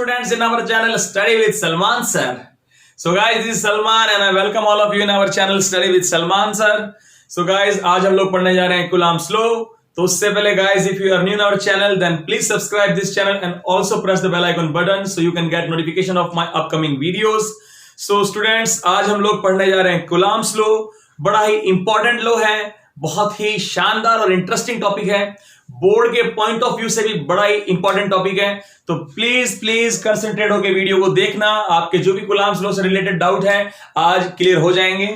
students in our channel Study with Salman sir. So guys, this is Salman and I welcome all of you in our channel Study with Salman sir. So guys, आज हम लोग पढ़ने जा रहे हैं Coulomb's law. तो उससे पहले guys, if you are new in our channel, then please subscribe this channel and also press the bell icon button so you can get notification of my upcoming videos. So students, आज हम लोग पढ़ने जा रहे हैं Coulomb's law. बड़ा ही important law है, बहुत ही शानदार और इंटरेस्टिंग टॉपिक है, बोर्ड के पॉइंट ऑफ व्यू से भी बड़ा ही इंपॉर्टेंट टॉपिक है. तो प्लीज कंसंट्रेट होकर वीडियो को देखना. आपके जो भी कुलाम्स लॉ से रिलेटेड डाउट है आज क्लियर हो जाएंगे.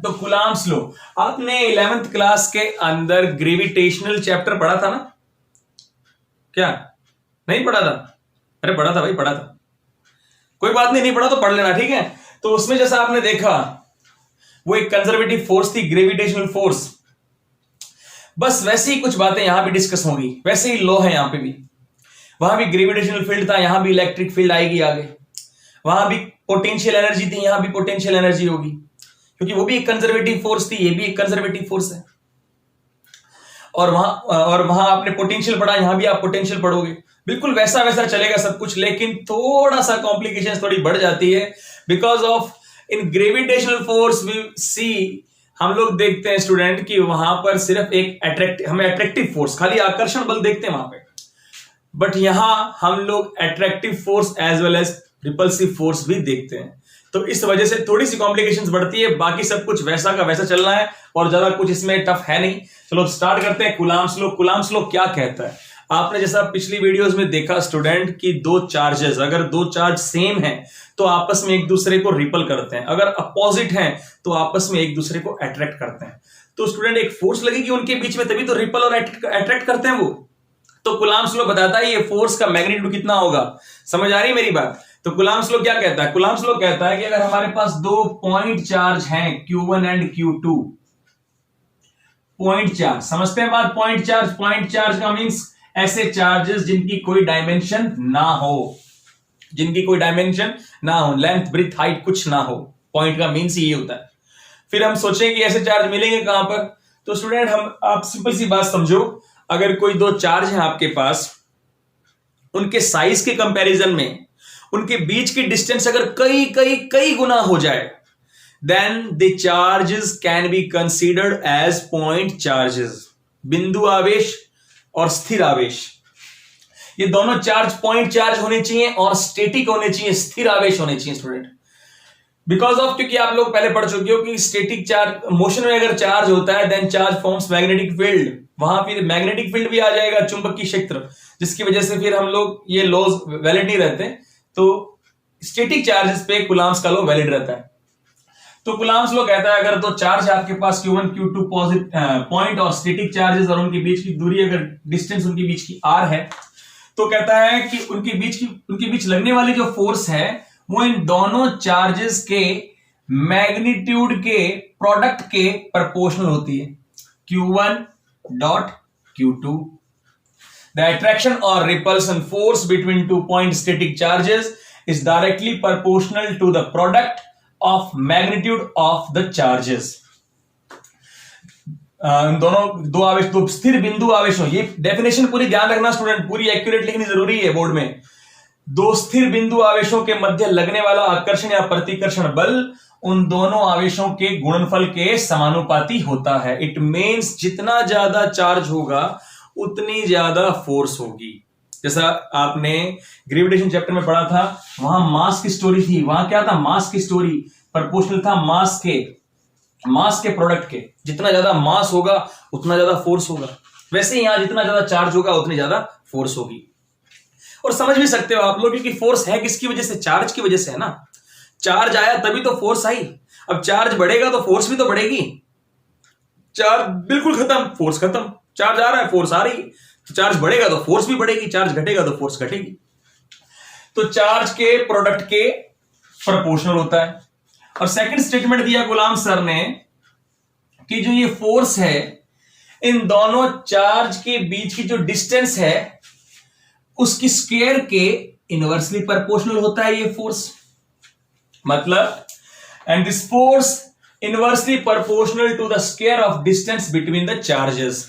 तो कुलाम्स लॉ आपने 11th क्लास के अंदर ग्रेविटेशनल चैप्टर पढ़ा था ना? क्या नहीं पढ़ा था? अरे पढ़ा था भाई, पढ़ा था. कोई बात नहीं पढ़ा तो पढ़ लेना, ठीक है. तो उसमें जैसा आपने देखा वो एक कंजर्वेटिव फोर्स थी, ग्रेविटेशनल फोर्स. बस वैसे ही कुछ बातें यहां भी डिस्कस होंगी. वैसे ही लॉ है यहां पे भी. वहां भी ग्रेविटेशनल फील्ड था, यहां भी इलेक्ट्रिक फील्ड आएगी आगे. वहां भी पोटेंशियल एनर्जी थी, यहां भी पोटेंशियल एनर्जी होगी, क्योंकि वो भी एक कंजर्वेटिव फोर्स थी, ये भी एक कंजर्वेटिव फोर्स है. और वहां आपने पोटेंशियल पढ़ा, यहां भी आप पोटेंशियल पढ़ोगे. बिल्कुल वैसा वैसा चलेगा सब कुछ, लेकिन थोड़ा सा कॉम्प्लिकेशन थोड़ी बढ़ जाती है. बिकॉज ऑफ इन ग्रेविटेशनल फोर्स वी सी, हम लोग देखते हैं स्टूडेंट कि वहां पर सिर्फ एक हमें अट्रैक्टिव फोर्स, खाली आकर्षण बल देखते हैं वहां पे. बट यहां हम लोग attractive force as well as repulsive force भी देखते हैं. तो इस वजह से थोड़ी सी कॉम्प्लिकेशंस बढ़ती है. बाकी सब कुछ वैसा का वैसा चलना है और ज्यादा कुछ इसमें टफ है नहीं. चलो स्टार्ट करते हैं. Coulomb's law. कुलाम्स लॉ क्या कहता है? आपने जैसा पिछली वीडियोस में देखा स्टूडेंट कि दो चार्जेस, अगर दो चार्ज सेम हैं तो आपस में एक दूसरे को रिपल करते हैं, अगर अपोजिट हैं तो आपस में एक दूसरे को अट्रैक्ट करते हैं. तो स्टूडेंट एक फोर्स लगेगी उनके बीच में, तभी तो रिपल और अट्रैक्ट करते हैं वो. तो कुलाम्स लॉ बताता है ये फोर्स का मैग्नीट्यूड कितना होगा. समझ आ रही है मेरी बात? तो कुलाम्स लॉ क्या कहता है? कुलाम्स लॉ कहता है कि अगर हमारे पास दो पॉइंट चार्ज हैं Q1 and Q2, point charge, समझते हैं बात? पॉइंट चार्ज का मीन्स ऐसे चार्जेस जिनकी कोई डायमेंशन ना हो, जिनकी कोई डायमेंशन ना हो, लेंथ ब्रेथ हाइट कुछ ना हो. पॉइंट का मीन्स ये होता है. फिर हम सोचें कि ऐसे चार्ज मिलेंगे कहां पर? तो स्टूडेंट आप सिंपल सी बात समझो, अगर कोई दो चार्ज हैं आपके पास, उनके साइज के कंपैरिजन में उनके बीच की डिस्टेंस अगर कई गुना हो जाए, then the charges can be considered as point charges. बिंदु आवेश और स्थिर आवेश, ये दोनों चार्ज पॉइंट चार्ज होने चाहिए और स्टैटिक होने चाहिए, स्थिर आवेश होने चाहिए स्टूडेंट. बिकॉज ऑफ, क्योंकि आप लोग पहले पढ़ चुके हो कि स्टैटिक चार्ज, मोशन में अगर चार्ज होता है then charge forms magnetic field. वहां फिर मैग्नेटिक फील्ड भी आ जाएगा, चुंबकीय क्षेत्र, जिसकी वजह से फिर हम लोग ये लॉज वैलिड नहीं रहते. तो स्टैटिक चार्जेस पे कुलाम्स का लॉ वैलिड रहता है. तो कुलाम्स लॉ कहता है अगर दो चार्ज आपके पास Q1 Q2 पॉइंट और स्टैटिक चार्जेस, और उनके बीच की दूरी, अगर डिस्टेंस उनके बीच की r है, तो कहता है कि उनके बीच लगने वाली जो फोर्स है वो इन दोनों चार्जेस के मैग्नीट्यूड के प्रोडक्ट के प्रोपोर्शनल होती है. Q1 dot Q2. The attraction or repulsion force between 2 point static charges is directly proportional to the product of magnitude of the charges. दोनों दो आवेश, दो स्थिर बिंदु आवेश हो. ये डेफिनेशन पूरी ध्यान रखना स्टूडेंट, पूरी एक्यूरेट लिखनी जरूरी है बोर्ड में. दो स्थिर बिंदु आवेशों के मध्य लगने वाला आकर्षण या प्रतिकर्षण बल उन दोनों आवेशों के गुणनफल के समानुपाती होता है. इट मीन्स जितना ज्यादा चार्ज होगा उतनी ज्यादा फोर्स होगी. जैसा आपने ग्रेविटेशन चैप्टर में पढ़ा था, वहां मास की स्टोरी थी. वहां क्या था? मास की स्टोरी प्रोपोर्शनल था मास के प्रोडक्ट के. जितना ज्यादा मास होगा उतना ज्यादा फोर्स होगा. वैसे ही यहां जितना ज्यादा चार्ज होगा उतनी ज्यादा फोर्स होगी. और समझ भी सकते हो आप लोग कि फोर्स है किसकी वजह से? चार्ज की वजह से है ना. चार्ज आया तभी तो फोर्स आई. अब चार्ज बढ़ेगा तो फोर्स भी तो बढ़ेगी. चार्ज बिल्कुल खत्म, फोर्स खत्म. चार्ज आ रहा है, फोर्स आ रही है. तो चार्ज बढ़ेगा तो फोर्स भी बढ़ेगी, चार्ज घटेगा तो फोर्स घटेगी. तो चार्ज के प्रोडक्ट के प्रोपोर्शनल होता है. और सेकंड स्टेटमेंट दिया गुलाम सर ने कि जो ये फोर्स है, इन दोनों चार्ज के बीच की जो डिस्टेंस है उसकी स्क्वायर के इनवर्सली प्रोपोर्शनल होता है ये फोर्स. मतलब, and this force inversely proportional to the square of distance between the charges.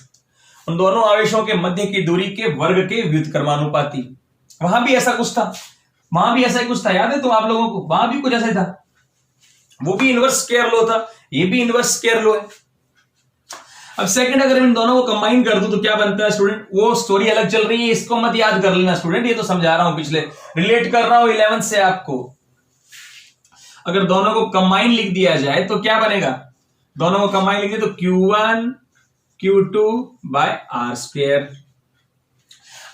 उन दोनों आवेशों के मध्य की दूरी के वर्ग के व्युत्क्रमानुपाती. वहां भी ऐसा कुछ था. वहां भी ऐसा ही कुछ था, याद है तो आप लोगों को, वहां भी कुछ ऐसा ही था, वो भी इनवर्स स्क्वायर लो था, ये भी इनवर्स स्क्वायर लो है। अब सेकंड अगर इन दोनों को कंबाइन कर दूं तो क्या बनता है स्टूडेंट, वो स्टोरी अलग चल रही है, इसको मत याद कर लेना स्टूडेंट, ये तो समझा रहा हूं, पिछले रिलेट कर रहा हूं 11th से आपको। अगर दोनों को कंबाइन लिख दिया जाए तो क्या बनेगा, दोनों को कंबाइन लिख दिया तो Q1 Q2 by are square.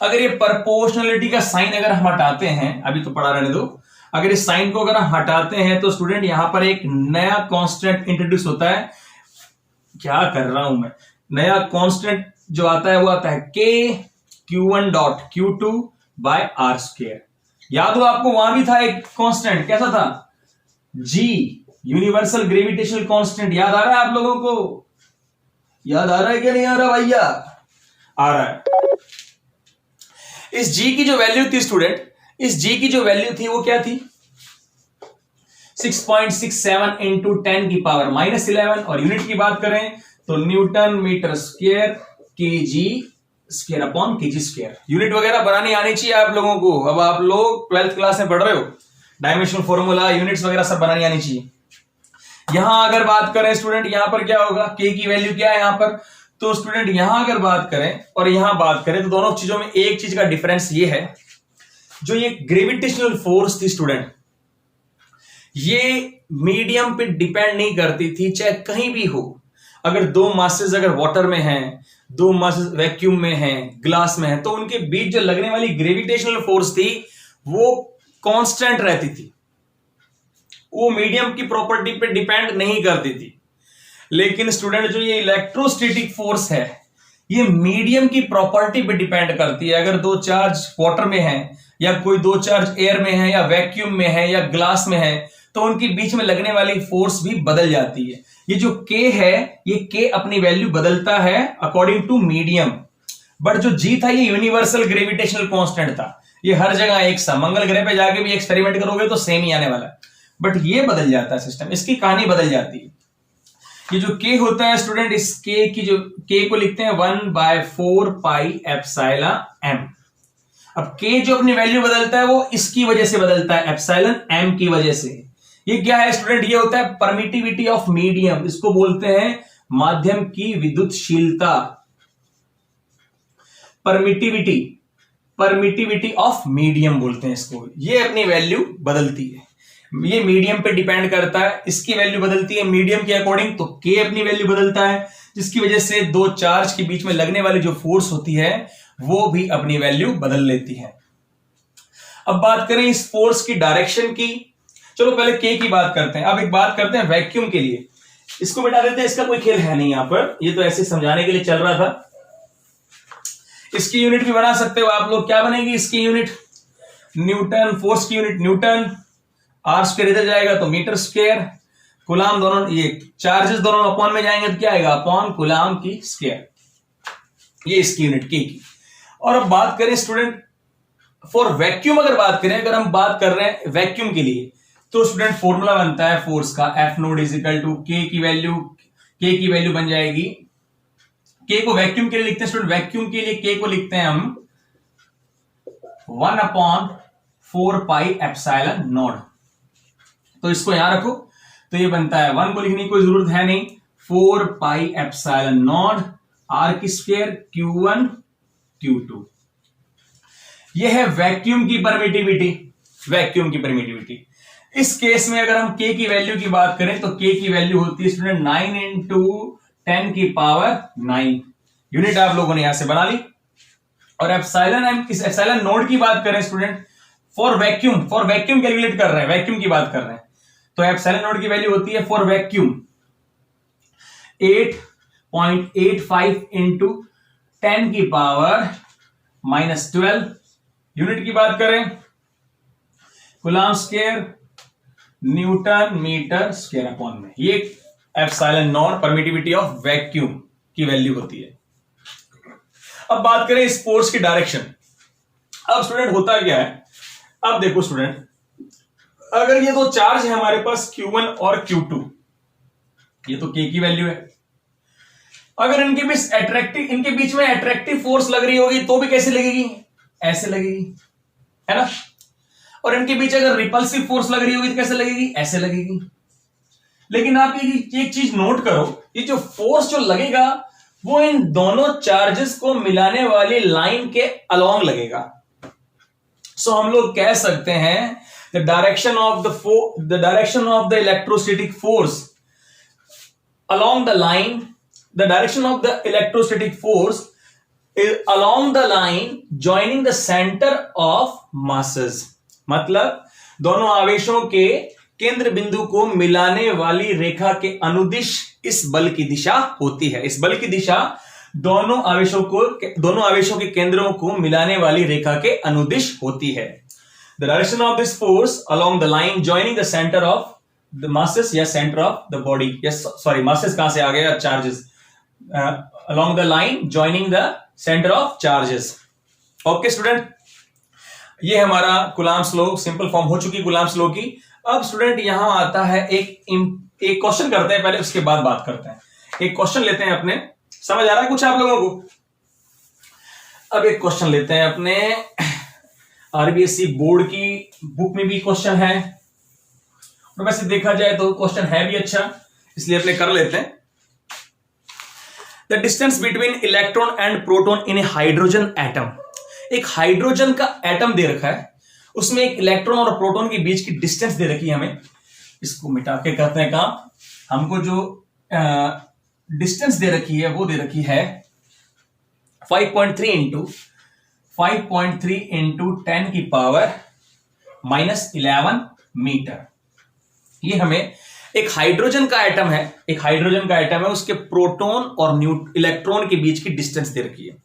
अगर ये प्रोपोर्शनलिटी का साइन अगर हम हटाते हैं, अभी तो पढ़ा रहने दो, अगर इस साइन को अगर हम हटाते हैं तो स्टूडेंट यहां पर एक नया कांस्टेंट इंट्रोड्यूस होता है। क्या कर रहा हूं मैं, नया कांस्टेंट जो आता है वो आता है K Q1 dot Q2 by are square. याद हो आपको, वहां भी था एक कांस्टेंट, कैसा था, G, यूनिवर्सल ग्रेविटेशनल कांस्टेंट। याद आ रहा है आप लोगों को, याद आ रहा है क्या नहीं आ रहा भैया, आ रहा है। इस G की जो वैल्यू थी स्टूडेंट, इस G की जो वैल्यू थी वो क्या थी, 6.67 इंटू 10 की पावर -11, और यूनिट की बात करें तो newton metre square KG square upon KG square. Unit वगैरह बनानी आनी चाहिए आप लोगों को, अब आप लोग 12th क्लास में पढ़ रहे हो, डायमेंशनल फॉर्मूला यूनिट्स वगैरह सब बनानी आनी चाहिए। यहां अगर बात करें स्टूडेंट, यहां पर क्या होगा, के की वैल्यू क्या है यहां पर, तो स्टूडेंट यहां अगर बात करें और यहां बात करें तो दोनों चीजों में एक चीज का डिफरेंस ये है, जो ये ग्रेविटेशनल फोर्स थी स्टूडेंट, ये मीडियम पे डिपेंड नहीं करती थी, चाहे कहीं भी हो। अगर दो मासेस अगर वाटर में हैं, दो मासेस वैक्यूम में हैं, ग्लास में हैं, तो उनके बीच जो लगने वाली ग्रेविटेशनल फोर्स थी वो कांस्टेंट रहती थी, वो मीडियम की प्रॉपर्टी पे डिपेंड नहीं करती थी। लेकिन स्टूडेंट जो ये इलेक्ट्रोस्टैटिक फोर्स है, ये मीडियम की प्रॉपर्टी पे डिपेंड करती है। अगर दो चार्ज वाटर में है, या कोई दो चार्ज एयर में है, या वैक्यूम में है, या ग्लास में है, तो उनके बीच में लगने वाली फोर्स भी बदल जाती है। ये जो K है, ये K अपनी वैल्यू बदलता है अकॉर्डिंग टू मीडियम, बट जो G था ये यूनिवर्सल ग्रेविटेशनल कांस्टेंट था, ये हर जगह एक सा, मंगल ग्रह पे जाके भी एक्सपेरिमेंट करोगे तो सेम ही आने वाला है, बट ये बदल जाता है सिस्टम, इसकी कहानी बदल जाती है। ये जो K होता है स्टूडेंट, इस K की जो K को लिखते हैं 1/4 पाई एप्सिलॉन m। अब K जो अपनी वैल्यू बदलता है वो इसकी वजह से बदलता है, एप्सिलॉन m की वजह से। ये क्या है स्टूडेंट, ये होता है परमिटिविटी ऑफ मीडियम, इसको बोलते हैं माध्यम की विद्युतशीलता, परमिटिविटी ऑफ मीडियम बोलते हैं इसको। ये अपनी वैल्यू बदलती है, ये मीडियम पे डिपेंड करता है, इसकी वैल्यू बदलती है मीडियम के अकॉर्डिंग, तो K अपनी वैल्यू बदलता है, जिसकी वजह से दो चार्ज के बीच में लगने वाली जो फोर्स होती है वो भी अपनी वैल्यू बदल लेती है। अब बात करें इस फोर्स की डायरेक्शन की, चलो पहले K की बात करते हैं। अब एक बात करते हैं वैक्यूम के लिए, इसको बिठा देते हैं, इसका कोई खेल है नहीं यहां पर, ये तो ऐसे समझाने के लिए चल रहा था। इसकी यूनिट भी बना सकते हो आप लोग, क्या बनेगी इसकी यूनिट, न्यूटन, फोर्स की यूनिट न्यूटन, आर स्क्वायर इधर जाएगा तो मीटर स्क्वायर, कुलाम दोनों, ये चार्जेस दोनों अपॉन में जाएंगे तो क्या आएगा, अपॉन कुलाम की स्क्वायर, ये इसकी यूनिट K की। और अब बात करें स्टूडेंट फॉर वैक्यूम, अगर बात करें, अगर हम बात कर रहे हैं वैक्यूम के लिए, तो स्टूडेंट फॉर्मूला बनता है फोर्स का, F naught is equal to K की वैल्यू बन जाएगी, K को वैक्यूम के लिए लिखते हैं स्टूडेंट, वैक्यूम के लिए K को लिखते हैं हम 1/4 पाई एप्सिलॉन नॉट। तो इसको यहां रखो, तो ये बनता है 1 को लिखने की कोई जरूरत है नहीं, 4 पाई एप्सिलॉन नॉट आर की स्क्वायर Q1 Q2। ये है वैक्यूम की परमिटिविटी। इस केस में अगर हम K की वैल्यू की बात करें तो K की वैल्यू होती है स्टूडेंट 9 इंटू 10 की पावर 9, यूनिट आप लोगों ने यहां से बना ली। और एप्सिलॉन नोड की बात करें स्टूडेंट, फॉर वैक्यूम कैलकुलेट कर रहे हैं, वैक्यूम की बात कर रहे हैं, तो एप्सिलॉन नोड की वैल्यू होती है फॉर वैक्यूम 8.85 इंटू 10 की पावर -12। यूनिट की बात करें coulomb square newton metre square upon में, ये epsilon naught permittivity of vacuum की वैल्यू होती है। अब बात करें इस फोर्स की डायरेक्शन। अब स्टूडेंट होता क्या है, अब देखो स्टूडेंट, अगर ये दो चार्ज है हमारे पास Q1 और Q2, ये तो K की वैल्यू है, अगर इनके बीच में अट्रैक्टिव फोर्स लग रही होगी तो भी कैसे लगेगी, ऐसे लगेगी, है ना। और इनके बीच अगर रिपल्सिव फोर्स लग रही होगी तो कैसे लगेगी, ऐसे लगेगी। लेकिन आप एक चीज नोट करो, ये जो फोर्स जो लगेगा वो इन दोनों चार्जेस को मिलाने वाली लाइन के अलोंग लगेगा। सो हम लोग कह सकते हैं the direction of the electrostatic force along the line, the direction of the electrostatic force is along the line joining the center of masses। मतलब दोनों आवेशों के केंद्र बिंदु को मिलाने वाली रेखा के अनुदिश इस बल की दिशा होती है। इस बल की दिशा दोनों आवेशों के केंद्रों को मिलाने वाली रेखा के अनुदिश होती है। The direction of this force along the line joining the center of the masses या center of the body, yes sorry masses कहां से आ गया, charges, along the line joining the center of charges। Okay student, ये हमारा Coulomb's law simple form हो चुकी Coulomb's law की। अब स्टूडेंट यहां आता है एक क्वेश्चन करते हैं पहले, उसके बाद बात करते हैं। एक क्वेश्चन लेते हैं अपने, समझ आ रहा है कुछ आप लोगों को? अब एक क्वेश्चन लेते हैं अपने, आरबीएससी बोर्ड की बुक में भी क्वेश्चन है और वैसे देखा जाए तो क्वेश्चन है भी अच्छा, इसलिए अपने कर लेते हैं। The distance between electron and proton in A hydrogen atom. एक हाइड्रोजन का एटम दे रखा है, उसमें एक इलेक्ट्रॉन और प्रोटॉन के बीच की डिस्टेंस दे रखी है हमें। इसको मिटा के करते हैं काम। हमको जो डिस्टेंस दे रखी है वो दे रखी है 5.3 इंटू 10 की पावर -11 मीटर। ये हमें एक हाइड्रोजन का एटम है, उसके प्रोटॉन और इलेक्ट्रॉन के बीच की डिस्टेंस दे रखी है।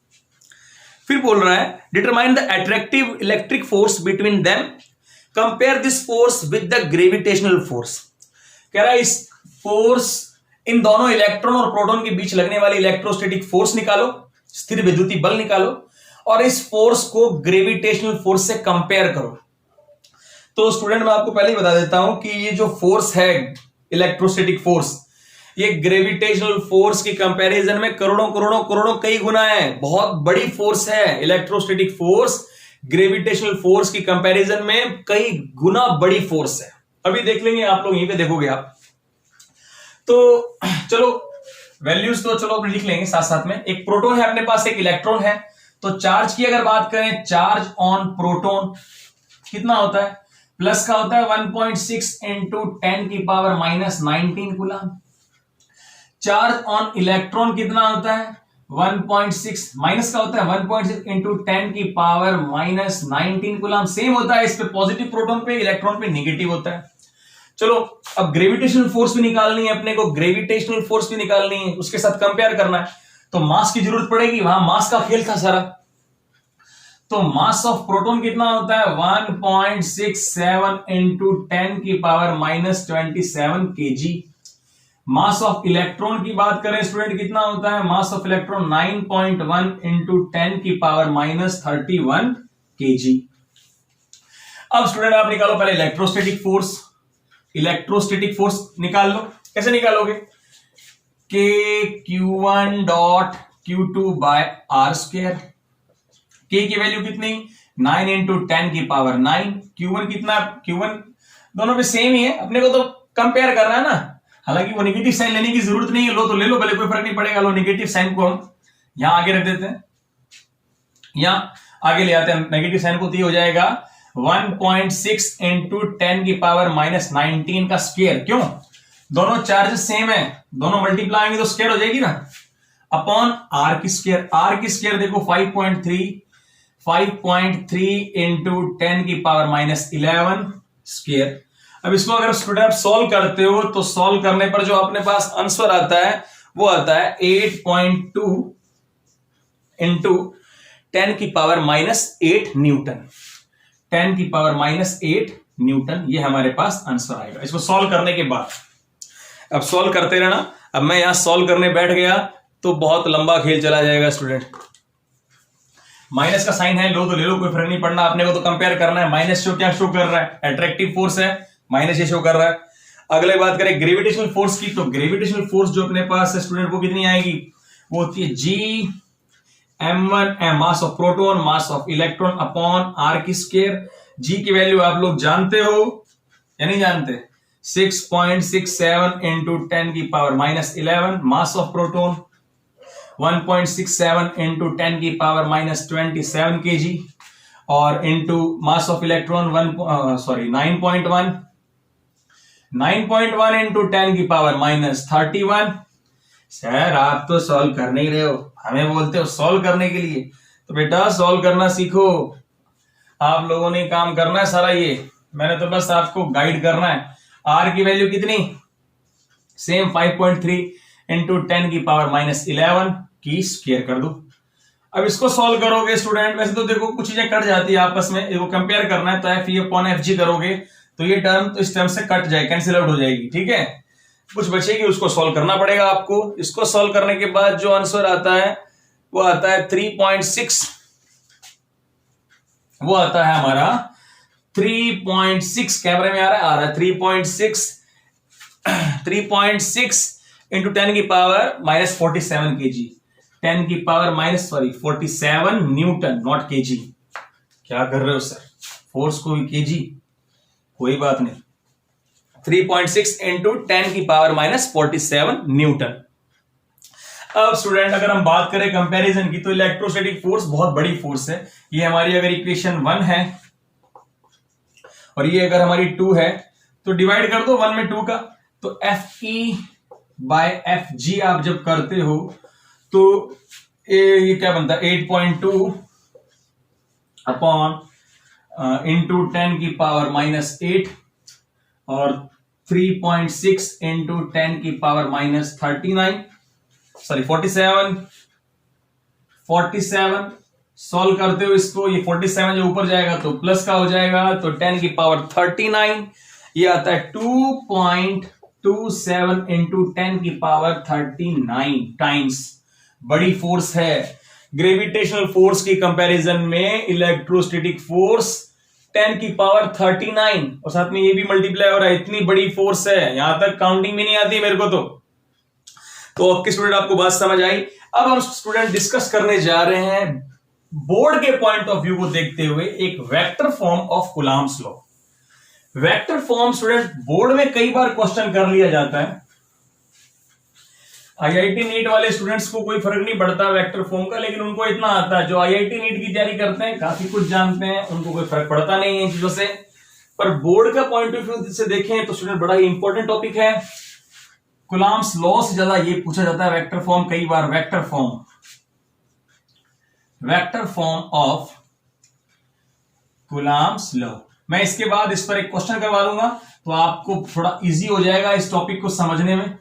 फिर बोल रहा है determine the attractive electric force between them, compare this force with the gravitational force. कह रहा है इस फोर्स, इन दोनों इलेक्ट्रॉन और प्रोटॉन के बीच लगने वाली इलेक्ट्रोस्टैटिक फोर्स निकालो, स्थिर विद्युतीय बल निकालो, और इस फोर्स को ग्रेविटेशनल फोर्स से कंपेयर करो। तो स्टूडेंट मैं आपको पहले ही बता देता हूं कि ये जो फोर्स है इलेक्ट्रोस्टैटिक फोर्स, ये ग्रेविटेशनल फोर्स की कंपैरिजन में करोड़ों कई गुना है, बहुत बड़ी फोर्स है। इलेक्ट्रोस्टैटिक फोर्स ग्रेविटेशनल फोर्स की कंपैरिजन में कई गुना बड़ी फोर्स है। अभी देख लेंगे आप लोग, यहीं पे देखोगे आप। तो चलो वैल्यूज तो चलो लिख लेंगे साथ साथ में। एक प्रोटॉन है अपने पास, एक इलेक्ट्रॉन है। तो चार्ज की अगर बात करें, चार्ज ऑन प्रोटॉन कितना होता है, प्लस का होता है 1.6 इंटू 10 की power -19 coulomb. Charge on electron कितना होता है 1.6, माइनस का होता है 1.6 इंटू 10 की पावर -19 कूलम। सेम होता है इस पे, पॉजिटिव प्रोटॉन पे, इलेक्ट्रॉन पे नेगेटिव होता है। चलो अब ग्रेविटेशनल फोर्स भी निकालनी है अपने को, ग्रेविटेशनल फोर्स भी निकालनी है, उसके साथ कंपेयर करना है, तो मास की जरूरत पड़ेगी। वहां मास का खेल था सारा। तो मास ऑफ प्रोटॉन कितना होता है 1.67 इंटू 10 की power -27 kg। Mass of electron की बात करें स्टूडेंट, कितना होता है मास ऑफ इलेक्ट्रॉन 9.1 इंटू 10 की पावर -31 kg। अब स्टूडेंट आप निकालो पहले इलेक्ट्रोस्टैटिक फोर्स। इलेक्ट्रोस्टैटिक फोर्स निकाल लो, कैसे निकालोगे, K Q1 dot Q2 by R square. K की वैल्यू कितनी 9 इंटू 10 की पावर 9। Q1 कितना, Q1 दोनों पे सेम ही है, अपने को तो कंपेयर करना है ना। हालांकि वो नेगेटिव साइन लेने की जरूरत नहीं है, लो तो ले लो, भले कोई फर्क नहीं पड़ेगा। लो नेगेटिव साइन को हम यहां आगे रख देते हैं, यहां आगे ले आते हैं नेगेटिव साइन को, तो ये हो जाएगा 1.6 इंटू 10 की पावर -19 का स्क्वायर। क्यों, दोनों चार्जेस सेम है, दोनों मल्टीप्लाई होंगे तो स्क्वायर हो जाएगी ना, अपॉन आर की स्क्वायर। आर की स्क्वायर देखो 5.3 इंटू 10 की पावर -11 स्क्वायर। अब इसको अगर स्टूडेंट आप सॉल्व करते हो तो सॉल्व करने पर जो अपने पास आंसर आता है वो आता है 8.2 इंटू 10 की पावर -8 न्यूटन। 10 की पावर -8 न्यूटन, ये हमारे पास आंसर आएगा इसको सॉल्व करने के बाद। अब सॉल्व करते रहना। अब मैं यहां सॉल्व करने बैठ गया तो बहुत लंबा खेल चला जाएगा स्टूडेंट। माइनस का साइन है, लो तो ले लो, कोई फर्क नहीं पड़ना, अपने को तो कंपेयर करना है। माइनस शो क्या शो कर रहा है, अट्रैक्टिव फोर्स है, माइनस ये शो कर रहा है। अगले बात करें ग्रेविटेशनल फोर्स की, तो ग्रेविटेशनल फोर्स जो अपने पास है स्टूडेंट वो कितनी आएगी, वो होती है G m1 mass of proton mass of electron upon R की स्क्वायर। जी की वैल्यू आप लोग जानते हो या नहीं जानते? 6.67 इंटू 10 की power minus 11 mass of proton, 1.67 into 10 की पावर माइनस 27 kg, और into mass of electron 9.1 into 10 की पावर माइनस 31। सर आप तो सॉल्व कर नहीं रहे हो, हमें बोलते हो सॉल्व करने के लिए। तो बेटा सॉल्व करना सीखो, आप लोगों ने काम करना है सारा, ये मैंने तो बस आपको गाइड करना है। आर की वैल्यू कितनी? सेम 5.3 इंटू 10 की पावर माइनस 11 की स्क्वायर कर दो। अब इसको सॉल्व करोगे स्टूडेंट, वैसे तो देखो कुछ चीजें कट जाती है आपस में, इसको कंपेयर करना है तो F E upon F G करोगे तो ये टर्म तो इस टर्म से कट जाए, कैंसिल आउट हो जाएगी, ठीक है। कुछ बचेगी, उसको सॉल्व करना पड़ेगा आपको। इसको सॉल्व करने के बाद जो आंसर आता है वो आता है 3.6, वो आता है हमारा 3.6, कैमरे में आ रहा है 3.6 इंटू 10 की पावर माइनस 47 kg, 10 की power minus 47 Newton, not KG. क्या कर रहे हो सर, फोर्स को भी केजी, कोई बात नहीं। 3.6 इंटू 10 की पावर माइनस 47 न्यूटन। अब स्टूडेंट अगर हम बात करें कंपैरिजन की, तो इलेक्ट्रोस्टैटिक फोर्स बहुत बड़ी फोर्स है। ये हमारी अगर इक्वेशन 1 है और ये अगर हमारी 2 है तो डिवाइड कर दो 1 में 2 का, तो F E bye F G आप जब करते हो तो ये क्या बनता है 8.2 अपॉन इंटू 10 की पावर माइनस 8 और 3.6 इंटू 10 की पावर माइनस 47 सॉल्व करते हो इसको, ये 47 जो ऊपर जाएगा तो प्लस का हो जाएगा, तो 10 की पावर 39, ये आता है 2.27 इंटू 10 की पावर 39 टाइम्स। बड़ी फोर्स है। ग्रेविटेशनल फोर्स की कंपैरिजन में इलेक्ट्रोस्टैटिक फोर्स 10 की पावर 39 और साथ में ये भी मल्टीप्लाई हो रहा है, इतनी बड़ी फोर्स है, यहां तक काउंटिंग भी नहीं आती मेरे को। तो आपके स्टूडेंट आपको बात समझ आई। अब हम स्टूडेंट डिस्कस करने जा रहे हैं बोर्ड के पॉइंट ऑफ व्यू को देखते हुए एक vector form of Coulomb's law. Vector form student board में कई बार क्वेश्चन कर लिया जाता है। आईआईटी नीट वाले स्टूडेंट्स को कोई फर्क नहीं पड़ता वेक्टर फॉर्म का, लेकिन उनको इतना आता है, जो आईआईटी नीट की तैयारी करते हैं काफी कुछ जानते हैं, उनको कोई फर्क पड़ता नहीं है इन चीजों से। पर बोर्ड का पॉइंट ऑफ व्यू से देखें तो स्टूडेंट बड़ा ही इंपॉर्टेंट टॉपिक है। कूलम्ब्स लॉ से ज्यादा ये पूछा जाता है वेक्टर फॉर्म, कई बार vector form of Coulomb's law. मैं इसके बाद इस पर एक क्वेश्चन करवा दूंगा तो आपको थोड़ा इजी हो जाएगा इस टॉपिक को समझने में।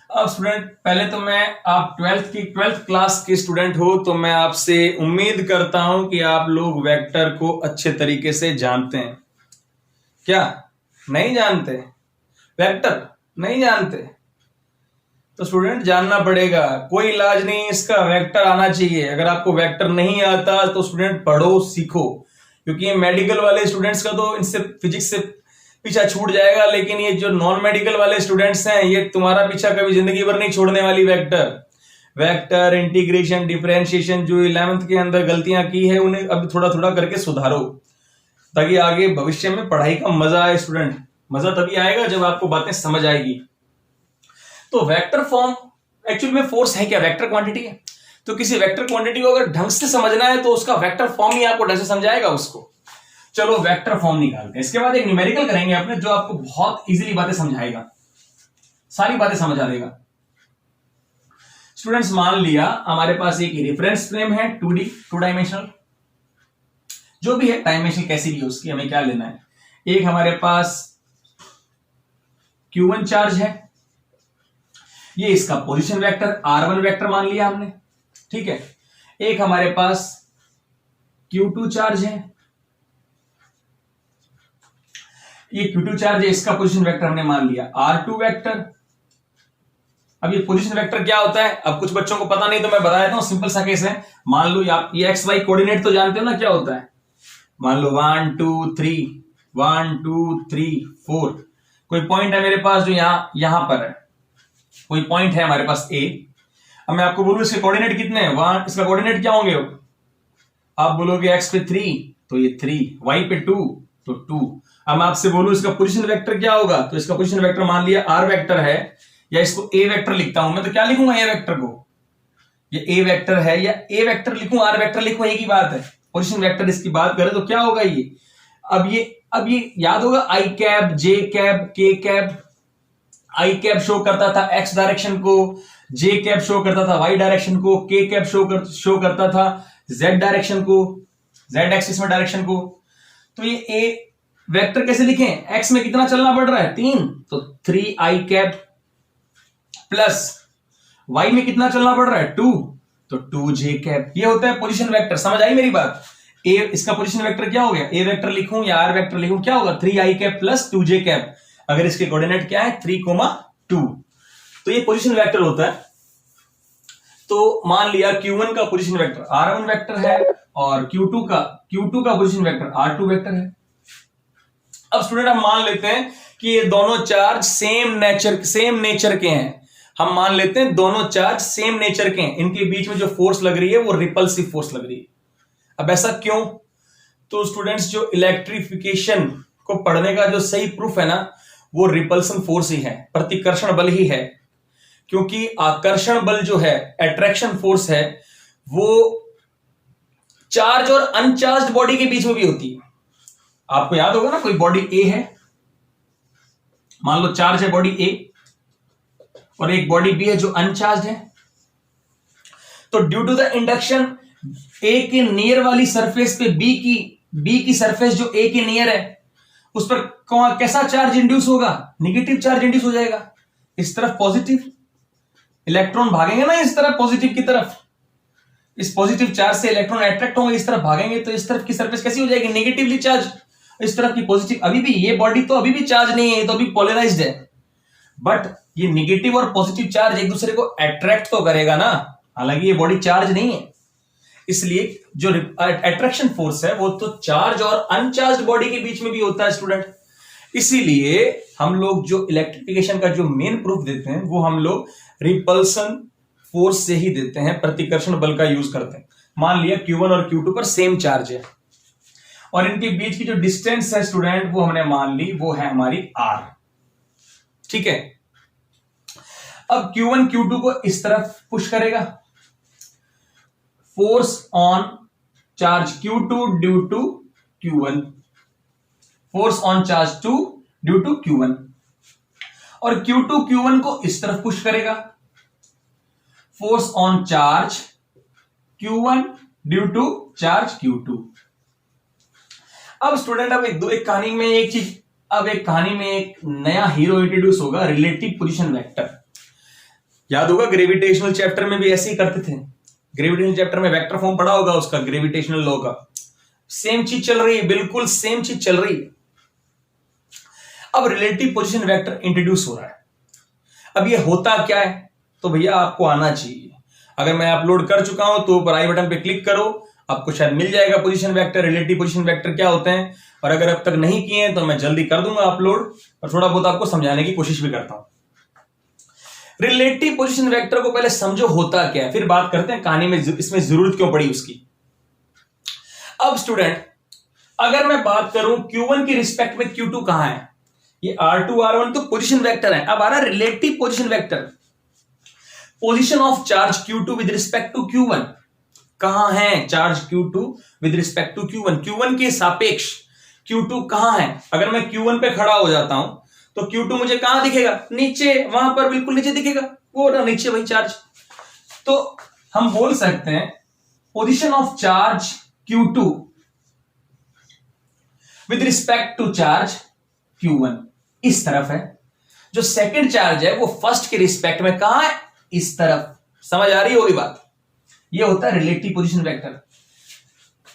अब स्टूडेंट पहले तो मैं, आप 12th क्लास के स्टूडेंट हो तो मैं आपसे उम्मीद करता हूं कि आप लोग वेक्टर को अच्छे तरीके से जानते हैं। क्या नहीं जानते? वेक्टर नहीं जानते तो स्टूडेंट जानना पड़ेगा, कोई इलाज नहीं इसका, वेक्टर आना चाहिए। अगर आपको वेक्टर नहीं आता तो स्टूडेंट पढ़ो सीखो, क्योंकि ये मेडिकल वाले स्टूडेंट्स का तो इनसे फिजिक्स से पीछा छूट जाएगा, लेकिन ये जो नॉन मेडिकल वाले स्टूडेंट्स हैं ये तुम्हारा पीछा कभी जिंदगी भर नहीं छोड़ने वाली। वेक्टर इंटीग्रेशन डिफरेंशिएशन जो 11th के अंदर गलतियां की है उन्हें अब थोड़ा थोड़ा करके सुधारो, ताकि आगे भविष्य में पढ़ाई का मजा आए। स्टूडेंट मजा तभी आएगा जब आपको बातें समझ आएगी। तो वेक्टर फॉर्म एक्चुअल में फोर्स है क्या? वेक्टर क्वांटिटी है। तो किसी वेक्टर क्वांटिटी को अगर ढंग से समझना है तो उसका वेक्टर फॉर्म ही आपको ढंग से समझाएगा उसको। चलो वेक्टर फॉर्म निकालते हैं। इसके बाद एक न्यूमेरिकल करेंगे अपने, जो आपको बहुत इजीली बातें समझाएगा, सारी बातें समझा देगा। स्टूडेंट्स मान लिया हमारे पास एक रेफरेंस फ्रेम है 2D, 2 डायमेंशनल, जो भी है डायमेंशनल कैसी भी हो उसकी हमें क्या लेना है। एक हमारे पास Q1 चार्ज है, ये इसका पोजीशन वेक्टर R1 वेक्टर मान लिया हमने, ठीक है। एक हमारे पास Q2 चार्ज है, ये Q2 चार्ज है, इसका पोजीशन वेक्टर हमने मान लिया R2 वेक्टर। अब ये पोजीशन वेक्टर क्या होता है, अब कुछ बच्चों को पता नहीं तो मैं बता देता हूं, सिंपल सा केस है। मान लो आप ये एक्स वाई कोऑर्डिनेट तो जानते हो ना क्या होता है। मान लो 1 2 3 1 2 3 4, कोई पॉइंट है मेरे पास जो यहां पर है, कोई पॉइंट है हमारे पास ए। अब मैं आपको बोलूं इसके कोऑर्डिनेट कितने हैं, 1, इसका कोऑर्डिनेट क्या होंगे? आप बोलोगे एक्स पे 3, तो ये 3, y पे 2 तो 2। अब मैं आपसे बोलूं इसका पोजीशन वेक्टर क्या होगा, तो इसका पोजीशन वेक्टर मान लिया r वेक्टर है, या इसको a वेक्टर लिखता हूं मैं, तो क्या लिखूंगा a वेक्टर को, ये a वेक्टर है या a वेक्टर लिखूं r वेक्टर लिखूं, एक ही बात है। पोजीशन वेक्टर इसकी बात करें तो क्या होगा ये, अब ये याद होगा i cap, j cap, k cap. i cap show करता था x डायरेक्शन को, j कैप शो करता था y डायरेक्शन को, k कैप शो करता था z डायरेक्शन को, z एक्सिस में डायरेक्शन को। तो ये a वेक्टर कैसे लिखें, x में कितना चलना पड़ रहा है 3, तो 3i कैप, प्लस y में कितना चलना पड़ रहा है 2, तो 2j कैप। ये होता है पोजीशन वेक्टर। समझ आई मेरी बात। a इसका पोजीशन वेक्टर क्या हो गया, a वेक्टर लिखूं या r वेक्टर लिखूं, क्या होगा 3i cap plus 2j cap. अगर इसके कोऑर्डिनेट क्या है 3, 2, तो ये पोजीशन वेक्टर होता है। तो मान लिया Q1 का पोजीशन वेक्टर R1 वेक्टर है और Q2 का पोजीशन वेक्टर R2 वेक्टर है। अब स्टूडेंट हम मान लेते हैं कि ये दोनों चार्ज सेम नेचर के हैं। हम मान लेते हैं दोनों चार्ज सेम नेचर के हैं, इनके बीच में जो फोर्स लग रही है वो रिपल्सिव फोर्स लग रही है। अब ऐसा क्यों, तो स्टूडेंट्स जो इलेक्ट्रिफिकेशन को पढ़ने का जो सही प्रूफ है ना, वो रिपल्सन फोर्स ही है, प्रतिकर्षण बल ही है। क्योंकि आकर्षण बल जो है, अट्रैक्शन फोर्स है, वो चार्ज और अनचार्ज बॉडी के बीच में भी होती है। आपको याद होगा ना, कोई बॉडी ए है, मान लो चार्ज है बॉडी ए, और एक बॉडी बी है जो अनचार्ज है। तो ड्यू टू द इंडक्शन ए के नियर वाली सरफेस पे बी की सरफेस जो ए के नियर है, उस पर कैसा चार्ज इंड्यूस होगा, निगेटिव चार्ज इंड्यूस हो जाएगा। इस तरफ पॉजिटिव, इलेक्ट्रॉन भागेंगे ना इस तरफ पॉजिटिव की तरफ, इस पॉजिटिव चार्ज से इलेक्ट्रॉन अट्रैक्ट होंगे, इस तरफ भागेंगे, तो इस तरफ की सरफेस कैसी हो जाएगी, नेगेटिवली चार्ज। इस तरफ की पॉजिटिव, अभी भी ये बॉडी तो अभी भी चार्ज नहीं है, तो अभी पोलराइज्ड है, बट ये नेगेटिव और पॉजिटिव चार्ज एक दूसरे को अट्रैक्ट तो करेगा ना, हालांकि ये बॉडी चार्ज नहीं है। इसलिए जो अट्रैक्शन फोर्स है वो तो चार्ज और अनचार्ज बॉडी के बीच में भी होता है स्टूडेंट। इसीलिए हम लोग जो इलेक्ट्रिफिकेशन का जो मेन प्रूफ देते हैं वो हम लोग रिपल्सन फोर्स से ही देते हैं, प्रतिकर्षण बल का यूज करते हैं। मान लिया Q1 और Q2 पर सेम चार्ज है और इनके बीच की जो डिस्टेंस है स्टूडेंट वो हमने मान ली वो है हमारी r, ठीक है। अब Q1 Q2 को इस तरफ पुश करेगा, force on charge Q2 due to Q1, force on charge 2 due to Q1, और Q2 Q1 को इस तरफ पुश करेगा, force on charge Q1 due to charge Q2। अब स्टूडेंट अब एक कहानी में एक नया हीरो इंट्रोड्यूस होगा, रिलेटिव पोजीशन वेक्टर। याद होगा ग्रेविटेशनल चैप्टर में भी ऐसे ही करते थे, ग्रेविटेशनल चैप्टर में वेक्टर फॉर्म पढ़ा होगा उसका, ग्रेविटेशनल लॉ का। सेम चीज चल रही है, बिल्कुल सेम चीज चल रही है। अब रिलेटिव पोजीशन वेक्टर इंट्रोड्यूस हो रहा है। अब ये होता क्या है, तो भैया आपको आना चाहिए। अगर मैं अपलोड कर चुका हूं तो ऊपर आई बटन पे क्लिक करो, आपको शायद मिल जाएगा position vector, relative position vector क्या होते हैं। और अगर अब तक नहीं किए हैं तो मैं जल्दी कर दूंगा अपलोड, और थोड़ा बहुत आपको समझाने की कोशिश भी करता हूं। रिलेटिव पोजीशन वेक्टर को पहले समझो होता क्या है, फिर बात करते हैं कहानी में इसमें जरूरत क्यों पड़ी उसकी। अब स्टूडेंट अगर मैं बात करूं Q1 की रिस्पेक्ट में Q2 कहां है, ये R2 R1 तो पोजीशन वेक्टर है। अब आ रहा relative position vector, position of charge Q2 with respect to Q1। कहां है charge Q2 with respect to Q1, Q1 के सापेक्ष Q2 कहां है। अगर मैं Q1 पे खड़ा हो जाता हूं तो Q2 मुझे कहां दिखेगा, नीचे, वहां पर बिल्कुल नीचे दिखेगा, वो ना नीचे वही चार्ज। तो हम बोल सकते हैं position of charge Q2 with respect to charge Q1 इस तरफ है, जो सेकंड चार्ज है वो फर्स्ट के रिस्पेक्ट में कहां है, इस तरफ। समझ आ रही होगी बात। ये होता है relative position vector.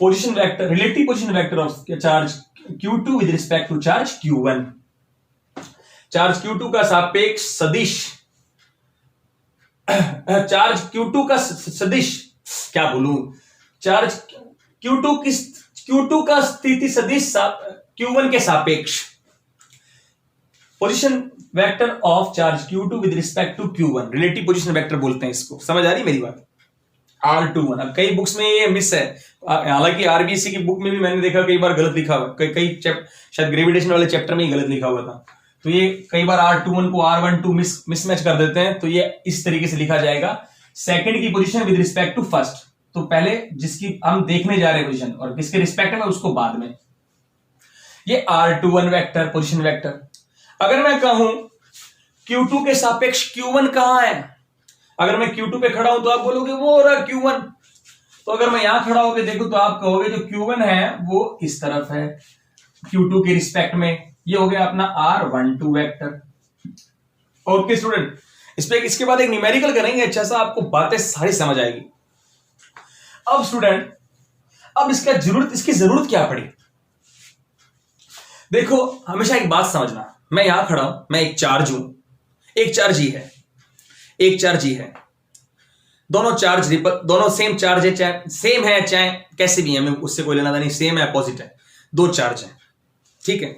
Position vector, relative position vector of charge Q2 with respect to charge Q1। Charge Q2 का सापेक्ष सदिश, चार्ज Q2 का सदिश, क्या बोलूं, चार्ज Q2 का स्थिति सदिश Q1 के सापेक्ष, position vector of charge Q2 with respect to Q1, relative position vector बोलते हैं इसको। समझ आ रही मेरी बात। R21। अब कई बुक्स में ये मिस है, हालांकि आरबीएससी की बुक में भी मैंने देखा कई बार गलत लिखा हुआ, कई शायद ग्रेविटेशन वाले चैप्टर में ही गलत लिखा हुआ था। तो ये कई बार R21 को R12 मिसमैच कर देते हैं, तो ये इस तरीके से लिखा जाएगा, सेकंड की position with respect to first. तो पहले जिसकी हम देखने जा रहे हैं पोजीशन और किसके रिस्पेक्ट में, उसको बाद में। ये R21 वेक्टर, पोजीशन वेक्टर। अगर मैं कहूं Q2 के सापेक्ष Q1 कहां है, अगर मैं Q2 पे खड़ा हूं तो आप बोलोगे वो रहा Q1। तो अगर मैं यहां खड़ा होकर देखूं तो आप कहोगे जो Q1 है वो इस तरफ है Q2 के रिस्पेक्ट में। ये हो गया अपना R12 वेक्टर। ओके स्टूडेंट, इसके बाद एक न्यूमेरिकल करेंगे, अच्छा सा आपको बातें सारी समझ आएगी। अब स्टूडेंट, अब इसकी जरूरत क्या पड़ी? देखो, हमेशा एक बात समझना, मैं यहां खड़ा हूं, मैं एक चार्ज हूं, एक चार्ज ही है, एक चार्ज ही है, दोनों चार्ज दोनों सेम चार्ज है, चाहे सेम है चाहे कैसे भी है, हमें उससे कोई लेना देना नहीं, सेम है अपोजिट है, दो चार्ज है, ठीक है।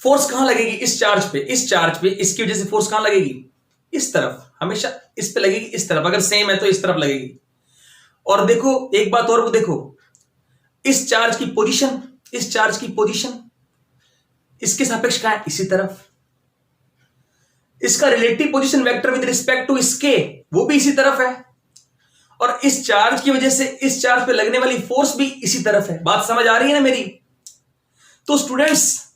फोर्स कहां लगेगी? इस चार्ज पे, इस चार्ज पे, इसकी वजह से फोर्स कहां लगेगी? इस तरफ, हमेशा इस पे लगेगी, इस तरफ। अगर सेम है तो इस तरफ लगेगी। और देखो एक बात और, वो देखो इस चार्ज की पोजीशन, इस चार्ज की पोजीशन इसके सापेक्ष कहां है? इसी तरफ। इसका relative position vector with respect to इसके, वो भी इसी तरफ है। और इस चार्ज की वजह से इस चार्ज पे लगने वाली फोर्स भी इसी तरफ है। बात समझ आ रही है ना मेरी? तो स्टूडेंट्स,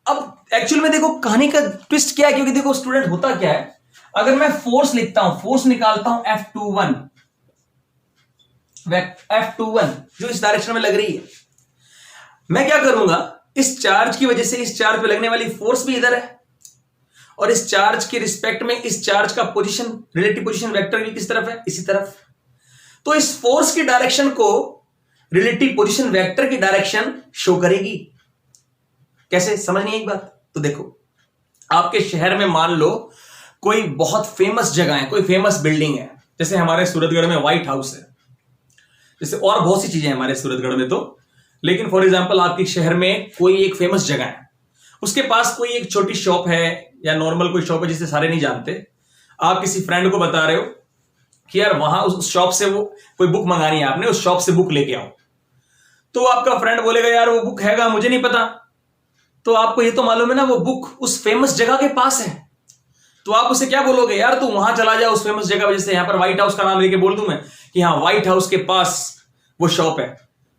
अब एक्चुअल में देखो कहानी का ट्विस्ट क्या है, क्योंकि देखो स्टूडेंट होता क्या है, अगर मैं फोर्स लिखता हूं, फोर्स निकालता हूं F21, F21 जो इस डायरेक्शन में लग रही है, मैं क्या करूंगा, इस चार्ज की वजह से इस चार्ज पे लगने वाली फोर्स भी इधर है, और इस चार्ज के रिस्पेक्ट में इस चार्ज का पोजीशन, रिलेटिव पोजीशन वेक्टर भी किस तरफ है? इसी तरफ। तो इस फोर्स की डायरेक्शन को रिलेटिव पोजीशन वेक्टर की डायरेक्शन शो करेगी। कैसे, समझ नहीं एक बात? तो देखो, आपके शहर में मान लो कोई बहुत फेमस जगह है, कोई फेमस बिल्डिंग है, जैसे हमारे सूरतगढ़ में व्हाइट हाउस है, जैसे और बहुत सी चीजें हैं हमारे सूरतगढ़ में तो, लेकिन फॉर एग्जांपल आपके शहर में कोई एक फेमस जगह है, उसके पास कोई एक छोटी शॉप है या नॉर्मल कोई शॉप है जिसे सारे नहीं जानते। आप किसी फ्रेंड को बता रहे हो कि यार वहां उस शॉप से वो कोई बुक मंगानी है, आपने उस शॉप से बुक लेके आओ। तो आपका फ्रेंड बोलेगा यार वो बुक हैगा, मुझे नहीं पता। तो आपको ये तो मालूम है ना वो बुक उस फेमस जगह के पास है। तो आप उसे क्या बोलोगे, यार तू वहां चला जा उस फेमस जगह, जैसे यहां पर व्हाइट हाउस का नाम लेके बोल दूं मैं कि हाँ व्हाइट हाउस के पास वो शॉप है,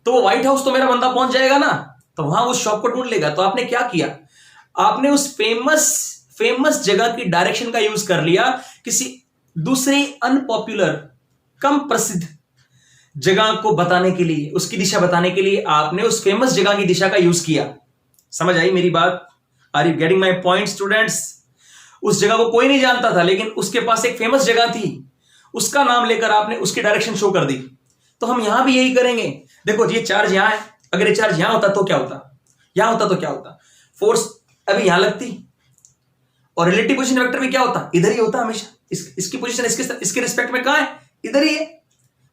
तो वो व्हाइट हाउस तो मेरा बंदा पहुंच जाएगा ना, तो वहां उस शॉप को ढूंढ लेगा। तो आपने क्या किया, आपने उस फेमस जगह की डायरेक्शन का यूज कर लिया किसी दूसरी अनपॉपुलर, कम प्रसिद्ध जगह को बताने के लिए, उसकी दिशा बताने के लिए आपने उस फेमस जगह की दिशा का यूज किया। समझ आई मेरी बात? Are you getting my point students? उस जगह को कोई नहीं जानता था, लेकिन उसके पास एक फेमस जगह थी, उसका नाम लेकर आपने उसकी डायरेक्शन शो कर दी। तो हम यहां भी यही करेंगे। देखो ये चार्ज यहां है, अगर ये चार्ज यहां होता तो क्या होता, यहां होता तो क्या होता, फोर्स अभी यहां लगती, और रिलेटिव पोजीशन वेक्टर भी क्या होता, इधर ही होता हमेशा। इसकी पोजीशन इसके रिस्पेक्ट में कहां है? इधर ही है।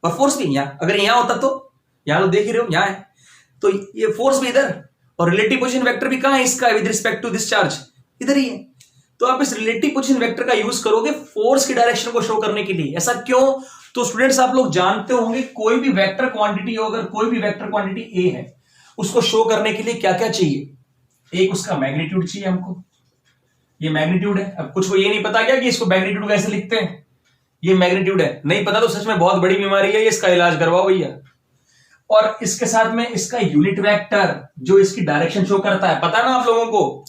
और फोर्स भी यहां, अगर यहां होता तो, यहां तो देख ही रहे हो यहां है, तो ये फोर्स भी इधर, और रिलेटिव पोजीशन वेक्टर भी कहां है इसका, with respect to this charge, इधर ही है। तो आप इस रिलेटिव पोजीशन वेक्टर का यूज करोगे फोर्स की डायरेक्शन को शो करने के लिए। ऐसा क्यों? तो स्टूडेंट्स आप लोग जानते होंगे कोई भी वेक्टर क्वांटिटी हो, अगर कोई भी वेक्टर क्वांटिटी ए है, उसको शो करने के लिए क्या क्या चाहिए? एक उसका मैग्नीट्यूड चाहिए हमको, ये मैग्नीट्यूड है। अब कुछ को ये नहीं पता क्या कि इसको मैग्नीट्यूड कैसे लिखते हैं, ये मैग्नीट्यूड है, नहीं पता तो सच में बहुत बड़ी बीमारी है, इसका इलाज करवाओ भैया। और इसके साथ में इसका यूनिट वेक्टर जो इसकी डायरेक्शन शो करता है, पता ना आप लोगों को।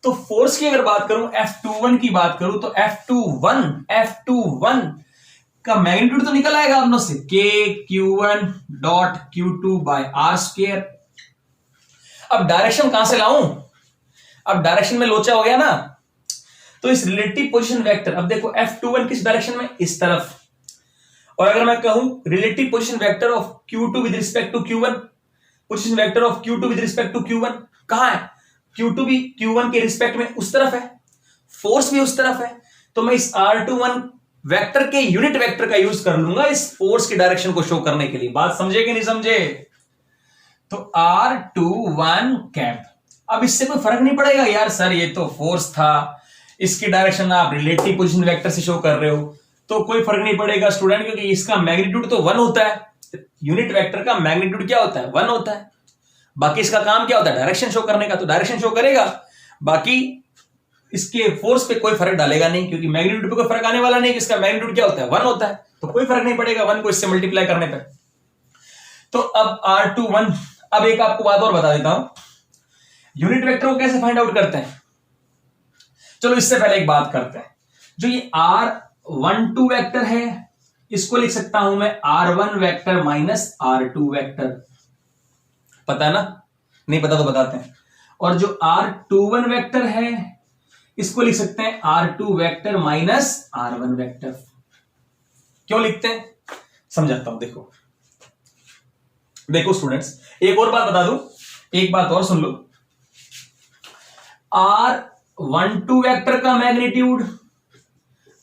तो फोर्स की अगर बात करूं, F21 की बात करूं, तो F21 का मैग्नीट्यूड तो निकल आएगा अपनों से, KQ1.Q2/R²। अब डायरेक्शन कहां से लाऊं? अब डायरेक्शन में लोचा हो गया ना, तो इस रिलेटिव पोजीशन वेक्टर, अब देखो F21 किस डायरेक्शन में, इस तरफ। और अगर मैं कहूं relative position vector of Q2 with respect to Q1, position vector of Q2 with respect to Q1 कहां है? Q2 भी Q1 के रिस्पेक्ट में उस तरफ है, फोर्स भी उस तरफ है। तो मैं इस R21 वेक्टर के यूनिट वेक्टर का यूज कर लूंगा इस फोर्स की डायरेक्शन को शो करने के लिए। बात समझे कि नहीं समझे? तो R21 कैप। अब इससे कोई फर्क नहीं पड़ेगा यार सर ये तो फोर्स था, इसकी डायरेक्शन आप रिलेटिव पोजीशन वेक्टर से शो कर रहे हो, तो कोई फर्क नहीं पड़ेगा स्टूडेंट, क्योंकि इसका मैग्नीट्यूड तो 1 होता है। यूनिट वेक्टर का मैग्नीट्यूड क्या होता है? 1 होता है। बाकी इसका काम क्या होता है? डायरेक्शन शो करने का, तो डायरेक्शन शो करेगा, बाकी इसके फोर्स पे कोई फर्क डालेगा नहीं, क्योंकि मैग्नीट्यूड पे कोई फर्क आने वाला नहीं। इसका मैग्नीट्यूड क्या होता है? 1 होता है, तो कोई फर्क नहीं पड़ेगा 1 को इससे मल्टीप्लाई करने पर। तो अब R21, अब एक आपको बात और बता देता हूं, यूनिट वेक्टर को कैसे फाइंड आउट करते हैं। चलो इससे पहले एक बात करते हैं, जो ये R12 वेक्टर है, इसको लिख सकता हूं मैं R1 vector minus R2 vector. पता है ना? नहीं पता तो बताते हैं। और जो R21 वेक्टर है, इसको लिख सकते हैं R2 vector minus R1 vector. क्यों लिखते हैं समझाता हूं। देखो स्टूडेंट्स, एक और बात बता दूं, एक बात और सुन लो। R12 वेक्टर का मैग्नीट्यूड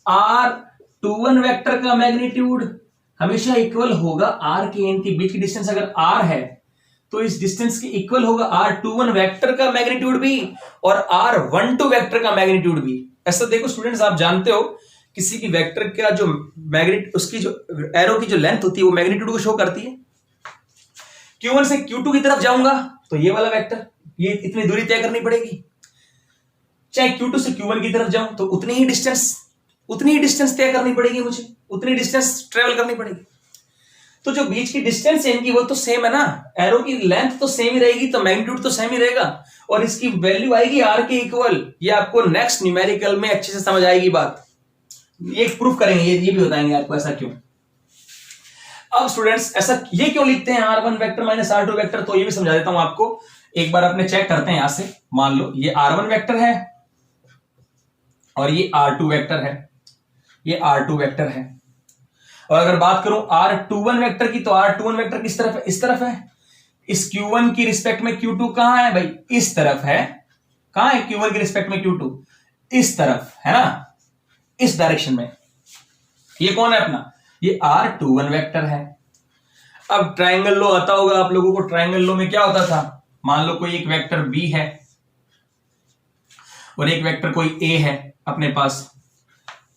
R21 वेक्टर का मैग्नीट्यूड हमेशा इक्वल होगा R के n के बीच की डिस्टेंस अगर R है तो इस डिस्टेंस के इक्वल होगा R21 वेक्टर का मैग्नीट्यूड भी और R12 वेक्टर का मैग्नीट्यूड भी। ऐसा देखो स्टूडेंट्स, आप जानते हो किसी की वेक्टर का जो मैग्नीट्यूड, उसकी जो एरो की जो लेंथ होती है वो मैग्नीट्यूड को शो करती है। Q1 से Q2 की तरफ जाऊंगा तो ये वाला वेक्टर, ये इतनी दूरी तय करनी पड़ेगी। चाहे Q2 से Q1 की तरफ जाऊं तो उतनी ही डिस्टेंस तय करनी पड़ेगी मुझे, उतनी डिस्टेंस ट्रेवल करनी पड़ेगी। तो जो बीच की डिस्टेंस है इनकी वो तो सेम है ना, एरो की लेंथ तो सेम ही रहेगी, तो मैग्नीट्यूड तो सेम ही रहेगा और इसकी वैल्यू आएगी R के इक्वल। ये आपको नेक्स्ट न्यूमेरिकल में अच्छे से समझ आएगी बात, ये प्रूफ करेंगे, ये भी बताएंगे आपको ऐसा क्यों। अब स्टूडेंट्स ऐसा ये क्यों लिखते हैं R1 vector minus R2 vector, तो ये भी समझा देता हूं आपको। एक बार अपने चेक करते हैं यहां से, मान लो ये R1 वेक्टर है और ये R2 वेक्टर है, ये R2 वेक्टर है। और अगर बात करूं R21 वेक्टर की, तो R21 वेक्टर किस तरफ है? इस तरफ है। इस Q1 की रिस्पेक्ट में Q2 कहां है भाई? इस तरफ है। कहां है Q1 की रिस्पेक्ट में Q2? इस तरफ है ना, इस डायरेक्शन में। ये कौन है अपना? ये R21 वेक्टर है। अब ट्राइंगल लो आता होगा आप लोगों को। ट्राइंगल लो में क्या होता था, मान लो कोई एक वेक्टर B है और एक वेक्टर कोई A है अपने पास,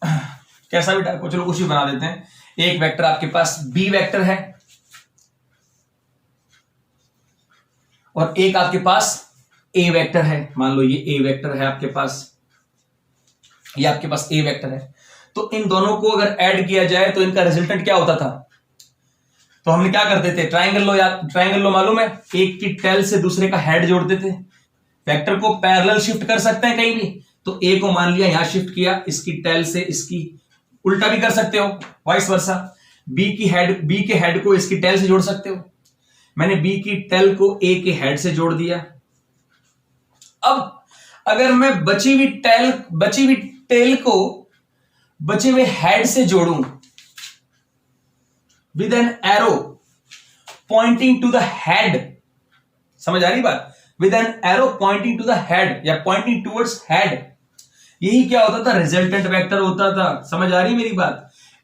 कैसा भी टाइप को, चलो कुछ भी बना देते हैं। एक वेक्टर आपके पास B वेक्टर है और एक आपके पास A वेक्टर है। मान लो ये A वेक्टर है आपके पास, ये आपके पास A वेक्टर है। तो इन दोनों को अगर ऐड किया जाए तो इनका रिजल्टेंट क्या होता था? तो हमने क्या करते थे, ट्राइंगल लो, या ट्राइंगल लो मालूम है, एक की टेल से दूसरे का हेड जोड़ते थे। वेक्टर को पैरेलल शिफ्ट कर सकते हैं कहीं भी, तो A को मान लिया यहां शिफ्ट किया, इसकी टेल से इसकी उल्टा भी कर सकते हो, वाइस वर्सा। B के हेड को इसकी टेल से जोड़ सकते हो। मैंने B की टेल को A के हेड से जोड़ दिया। अब अगर मैं बची हुई टेल को बचे हुए हेड से जोड़ूं with an arrow pointing to the head, समझ आ रही बात? With an arrow pointing to the head या पॉइंटिंग टूवर्ड्स हेड, यही क्या होता था? रिजल्टेंट वेक्टर होता था। समझ आ रही मेरी बात?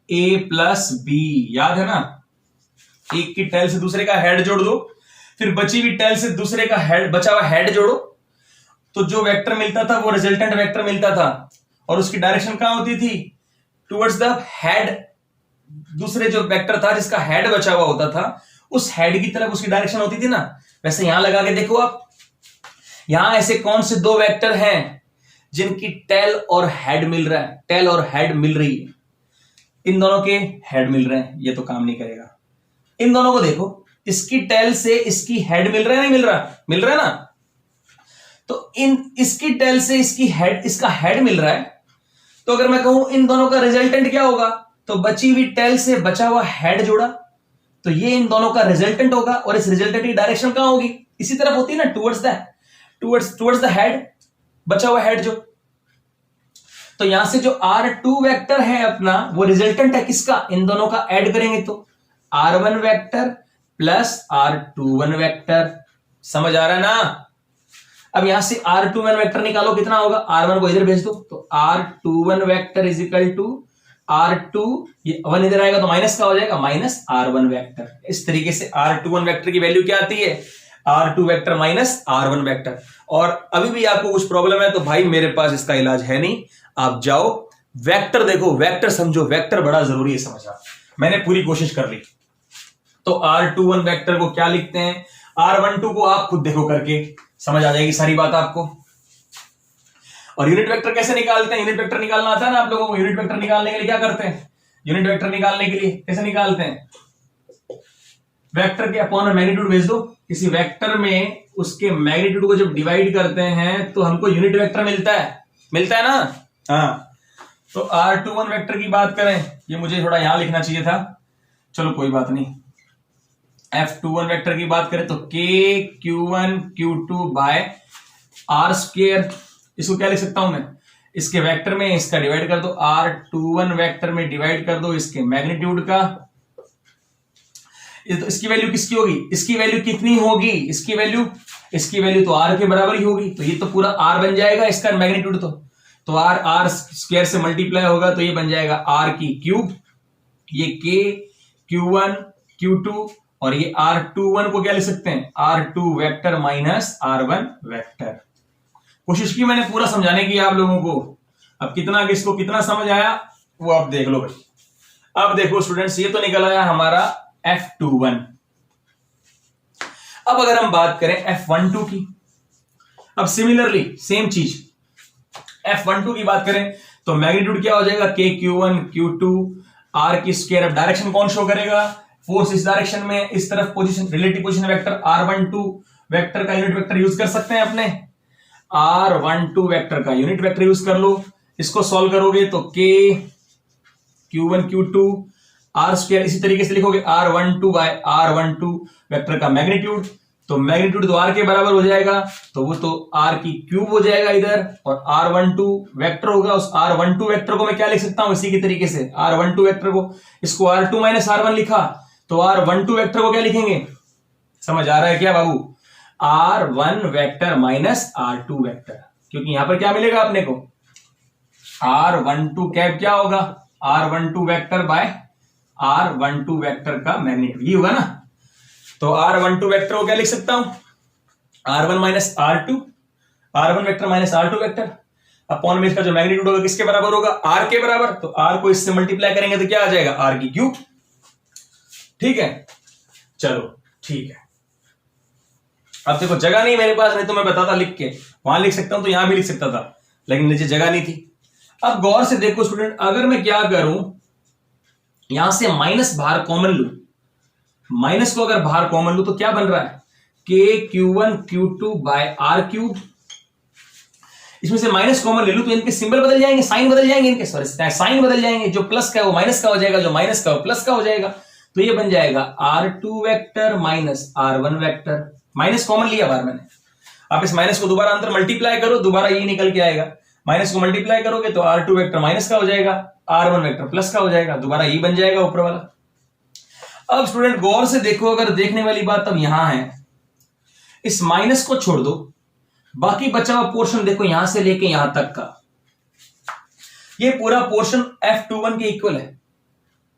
A प्लस B, याद है ना? एक की टेल से दूसरे का हेड जोड़ दो, फिर बची हुई टेल से दूसरे का हेड, बचा हुआ हेड जोड़ो, तो जो वेक्टर मिलता था वो रिजल्टेंट वेक्टर मिलता था और उसकी डायरेक्शन कहां होती थी? Towards the head. दूसरे जो वेक्टर था जिसका हेड बचा हुआ होता था, उस हेड की तरफ उसकी डायरेक्शन होती थी ना। वैसे यहां लगा के देखो आप, यहां ऐसे कौन से दो वेक्टर हैं जिनकी टेल और हेड मिल रहा है? टेल और हेड मिल रही है, इन दोनों के हेड मिल रहे हैं, ये तो काम नहीं करेगा। इन दोनों को देखो, इसकी टेल से इसकी हेड मिल रहा है, नहीं मिल रहा? मिल रहा है ना। तो इसकी टेल से इसका हेड मिल रहा है, तो अगर मैं कहूं इन दोनों का रिजल्टेंट क्या होगा, तो बची हुई टेल से बचा हुआ हेड जोड़ा, तो ये इन दोनों का रिजल्टेंट होगा। और इस रिजल्टेंट की डायरेक्शन कहां होगी? इसी तरफ होती है ना, टुवर्ड्स द हेड, बचा हुआ हेड जो। तो यहां से जो R2 वेक्टर है अपना, वो रिजल्टेंट है किसका? इन दोनों का ऐड करेंगे तो R1 vector plus R21 vector. समझ आ रहा है ना? अब यहां से R21 वेक्टर निकालो, कितना होगा? R1 को इधर भेज दो, तो R21 vector is equal to R2, ये 1 इधर आएगा तो माइनस का हो जाएगा, माइनस R1 वेक्टर। इस तरीके से R21 वेक्टर की वैल्यू क्या आती है? R2 vector minus R1 vector. और अभी भी आपको कुछ प्रॉब्लम है तो भाई मेरे पास इसका इलाज है नहीं, आप जाओ वेक्टर देखो, वेक्टर समझो, वेक्टर बड़ा जरूरी है समझना। मैंने पूरी कोशिश कर ली। तो R21 वेक्टर को क्या लिखते हैं, R12 को आप खुद देखो करके समझ आ जाएगी सारी बात आपको। और यूनिट वेक्टर कैसे निकालते हैं, यूनिट वेक्टर निकालना आता है ना आप लोगों को। यूनिट वेक्टर निकालने के लिए क्या करते हैं, यूनिट वेक्टर निकालने के लिए कैसे निकालते हैं, वेक्टर के अपॉन में मैग्नीट्यूड भेज दो। किसी वेक्टर में उसके मैग्नीट्यूड को जब डिवाइड करते हैं तो हमको यूनिट वेक्टर मिलता है ना। हाँ, तो R21 वेक्टर की बात करें, ये मुझे थोड़ा यहां लिखना चाहिए था, चलो कोई बात नहीं। F21 वेक्टर की बात करें तो KQ1 Q2 by R square, इसको क्या लिख सकता हूं मैं, इसके वेक्टर में इसका डिवाइड कर दो, R21 वेक्टर में डिवाइड कर दो इसके मैग्नीट्यूड का। तो इसकी वैल्यू किसकी होगी, इसकी वैल्यू कितनी होगी, इसकी वैल्यू तो R के बराबर ही होगी। तो ये तो पूरा R बन जाएगा, इसका मैग्नीट्यूड तो R स्क्वायर से मल्टीप्लाई होगा तो ये बन जाएगा R की क्यूब, ये K Q1 Q2 और ये R21 को क्या लिख सकते हैं, R2 vector minus R1 vector. कोशिश की मैंने पूरा समझाने की आप लोगों को। अब कितना किसको कितना समझ आया वो आप देख लो भाई। अब देखो स्टूडेंट्स, ये तो निकल आया हमारा F21। अब अगर हम बात करें F12 की, अब सिमिलरली सेम चीज F12 की बात करें तो मैग्नीट्यूड क्या हो जाएगा, KQ1 Q2 R की स्क्वायर। अब डायरेक्शन कौन शो करेगा, फोर्स इस डायरेक्शन में, इस तरफ position, relative position vector R12 vector का यूनिट वेक्टर यूज कर सकते हैं अपने। R12 वेक्टर का यूनिट वेक्टर यूज कर लो, इसको सॉल्व करोगे तो KQ1 Q2 R स्क्वायर, इसी तरीके से लिखोगे R12 बाय R12 वेक्टर का मैग्नीट्यूड। तो मैग्नीट्यूड तो R के बराबर हो जाएगा, तो वो तो R की क्यूब हो जाएगा इधर, और R12 वेक्टर होगा। उस R12 वेक्टर को मैं क्या लिख सकता हूं, इसी के तरीके से R12 वेक्टर को, इसको R2 माइनस R1 लिखा, तो R12 वेक्टर को क्या लिखेंगे, समझ आ रहा है क्या बाबू, R1 vector minus R2 vector. क्योंकि यहां पर क्या मिलेगा अपने को, R12 कैप क्या होगा, R12 vector by R12 vector का मैग्नीट्यूड, ये होगा ना। तो R12 वेक्टर को क्या लिख सकता हूं, R1 minus R2, R1 vector minus R2 vector upon में इसका जो मैग्नीट्यूड होगा किसके बराबर होगा, R के बराबर। तो R को इससे मल्टीप्लाई करेंगे तो क्या आ जाएगा, R की क्यूब। ठीक है, चलो ठीक है। अब देखो जगह नहीं मेरे पास, नहीं तो मैं बताता लिख के, वहां लिख सकता हूं तो यहां भी लिख सकता था, लेकिन नीचे जगह नहीं थी। अब गौर से देखो स्टूडेंट, अगर मैं क्या करूं, यहां से माइनस बाहर कॉमन लू, माइनस को अगर बाहर कॉमन लू तो क्या बन रहा है, KQ1 Q2 by R cube. इसमें से माइनस कॉमन ले लू तो इनके सिंबल बदल जाएंगे, साइन बदल जाएंगे इनके, सॉरी साइन बदल जाएंगे, जो प्लस का है वो माइनस का हो जाएगा, जो माइनस का वो प्लस का हो जाएगा। तो ये बन जाएगा R2 vector minus R1 vector, minus common लिया बाहर मैंने। आप इस माइनस को दोबारा अंदर मल्टीप्लाई करो, दोबारा ये निकल के आएगा, माइनस को मल्टीप्लाई करोगे तो R2 वेक्टर माइनस का हो जाएगा, R1 वेक्टर प्लस का हो जाएगा, दोबारा ये बन जाएगा ऊपर वाला। अब स्टूडेंट गौर से देखो, अगर देखने वाली बात अब यहां है, इस माइनस को छोड़ दो, बाकी बचा हुआ पोर्शन देखो यहां से लेके यहां तक का, ये पूरा पोर्शन F21 के इक्वल है।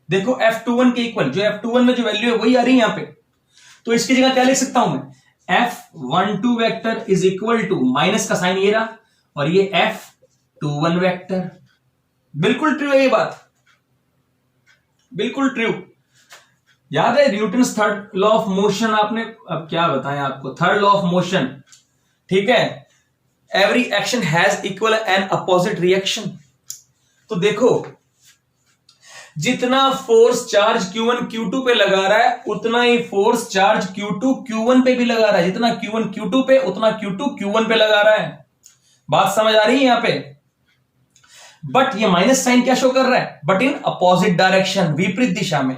देखो F21 के इक्वल, जो F21 में जो वैल्यू है वही आ रही है यहां पे। तो इसकी जगह क्या लिख सकता हूं मैं, F12 vector is equal to, minus का साइन ये रहा और ये F21 वेक्टर। बिल्कुल ट्रू है ये बात, बिल्कुल ट्रू। याद है Newton's third law of motion, आपने अब क्या बताएं आपको, थर्ड लॉ ऑफ मोशन, ठीक है, every action has equal and opposite reaction. तो देखो जितना फोर्स चार्ज Q1 Q2 पे लगा रहा है उतना ही फोर्स चार्ज Q2 Q1 पे भी लगा रहा है, जितना Q1 Q2 पे उतना Q2 Q1 पे लगा रहा है। बात समझ आ रही है यहां पे। बट ये माइनस साइन क्या शो कर रहा है, बट इन अपोजिट डायरेक्शन, विपरीत दिशा में।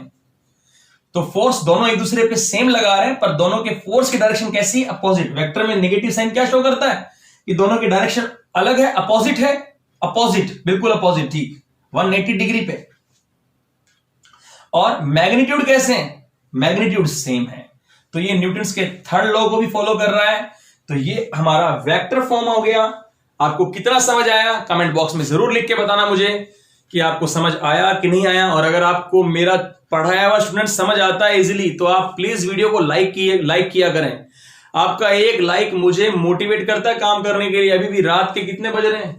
तो फोर्स दोनों एक दूसरे पे सेम लगा रहे हैं, पर दोनों के फोर्स की डायरेक्शन कैसी, अपोजिट। वेक्टर में नेगेटिव साइन क्या शो करता है कि दोनों की डायरेक्शन अलग है, अपोजिट है, अपोजिट, बिल्कुल अपोजिट, ठीक 180 डिग्री पे। और मैग्नीट्यूड कैसे हैं, मैग्नीट्यूड सेम है। तो ये न्यूटन्स के थर्ड लॉ को भी फॉलो कर रहा है। तो ये हमारा वेक्टर फॉर्म हो गया। आपको कितना समझ आया कमेंट बॉक्स में जरूर लिख के बताना मुझे कि आपको समझ आया कि नहीं आया। और अगर आपको मेरा पढ़ाया हुआ स्टूडेंट समझ आता है इजीली, तो आप प्लीज वीडियो को लाइक किया करें। आपका एक लाइक मुझे मोटिवेट करता है काम करने के लिए। अभी भी रात के कितने बज रहे हैं,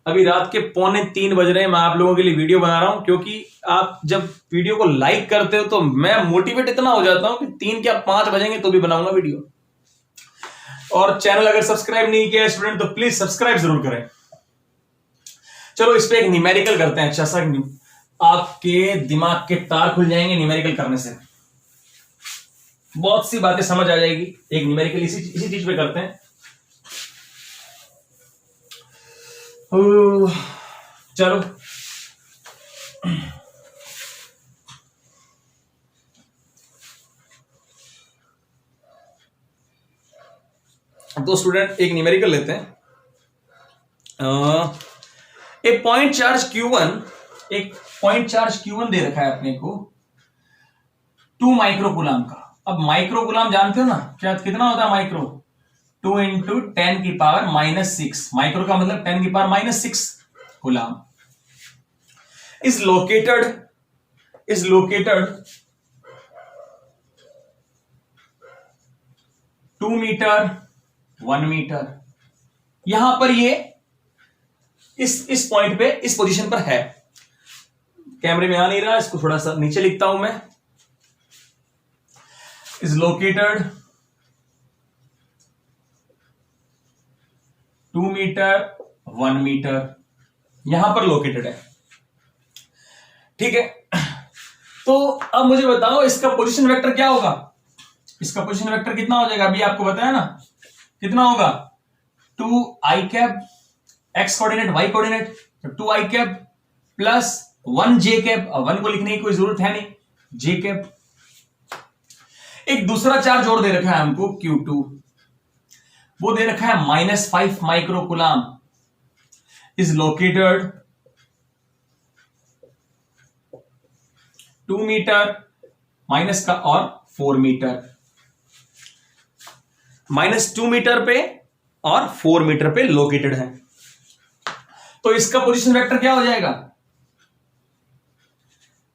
अभी रात के 2:45 बज रहे हैं, मैं आप लोगों के लिए वीडियो बना रहा हूं, क्योंकि आप जब वीडियो को लाइक करते हो तो मैं मोटिवेट इतना हो जाता हूं कि 3 क्या 5 बजेंगे तो भी बनाऊंगा वीडियो। और चैनल अगर सब्सक्राइब नहीं किया है स्टूडेंट तो प्लीज सब्सक्राइब जरूर करें। चलो इस पे एक न्यूमेरिकल करते हैं। अच्छा सा आपके दिमाग के तार खुल जाएंगे न्यूमेरिकल करने से, बहुत सी बातें समझ आ जाएगी। एक न्यूमेरिकल इसी चीज पे करते हैं। चलो तो स्टूडेंट एक न्यूमेरिकल लेते हैं। एक पॉइंट चार्ज Q1 दे रखा है अपने को 2 माइक्रोकूलम का। अब माइक्रोकूलम जानते हो ना, क्या कितना होता है माइक्रो? 2 × 10⁻⁻6। माइक्रो का मतलब 10⁻⁻6 coulomb is located 2 metre 1 metre. यहां पर ये इस पॉइंट पे, इस पोजीशन पर है। कैमरे में आ नहीं रहा, इसको थोड़ा सा नीचे लिखता हूं मैं। इज लोकेटेड 2 मीटर 1 मीटर, यहां पर लोकेटेड है। ठीक है, तो अब मुझे बताओ इसका पोजीशन वेक्टर क्या होगा? इसका पोजीशन वेक्टर कितना हो जाएगा? अभी आपको बताया ना, कितना होगा? 2i cap x coordinate y coordinate, तो 2i cap plus 1j cap. 1 को लिखने की कोई जरूरत है नहीं, j कैप। एक दूसरा चार्ज और दे रखा है हमको Q2, वो दे रखा है -5 microcoulomb. Is located 2 metre minus का और 4 मीटर, -2 मीटर पे और 4 मीटर पे लोकेटेड है। तो इसका पोजीशन वेक्टर क्या हो जाएगा?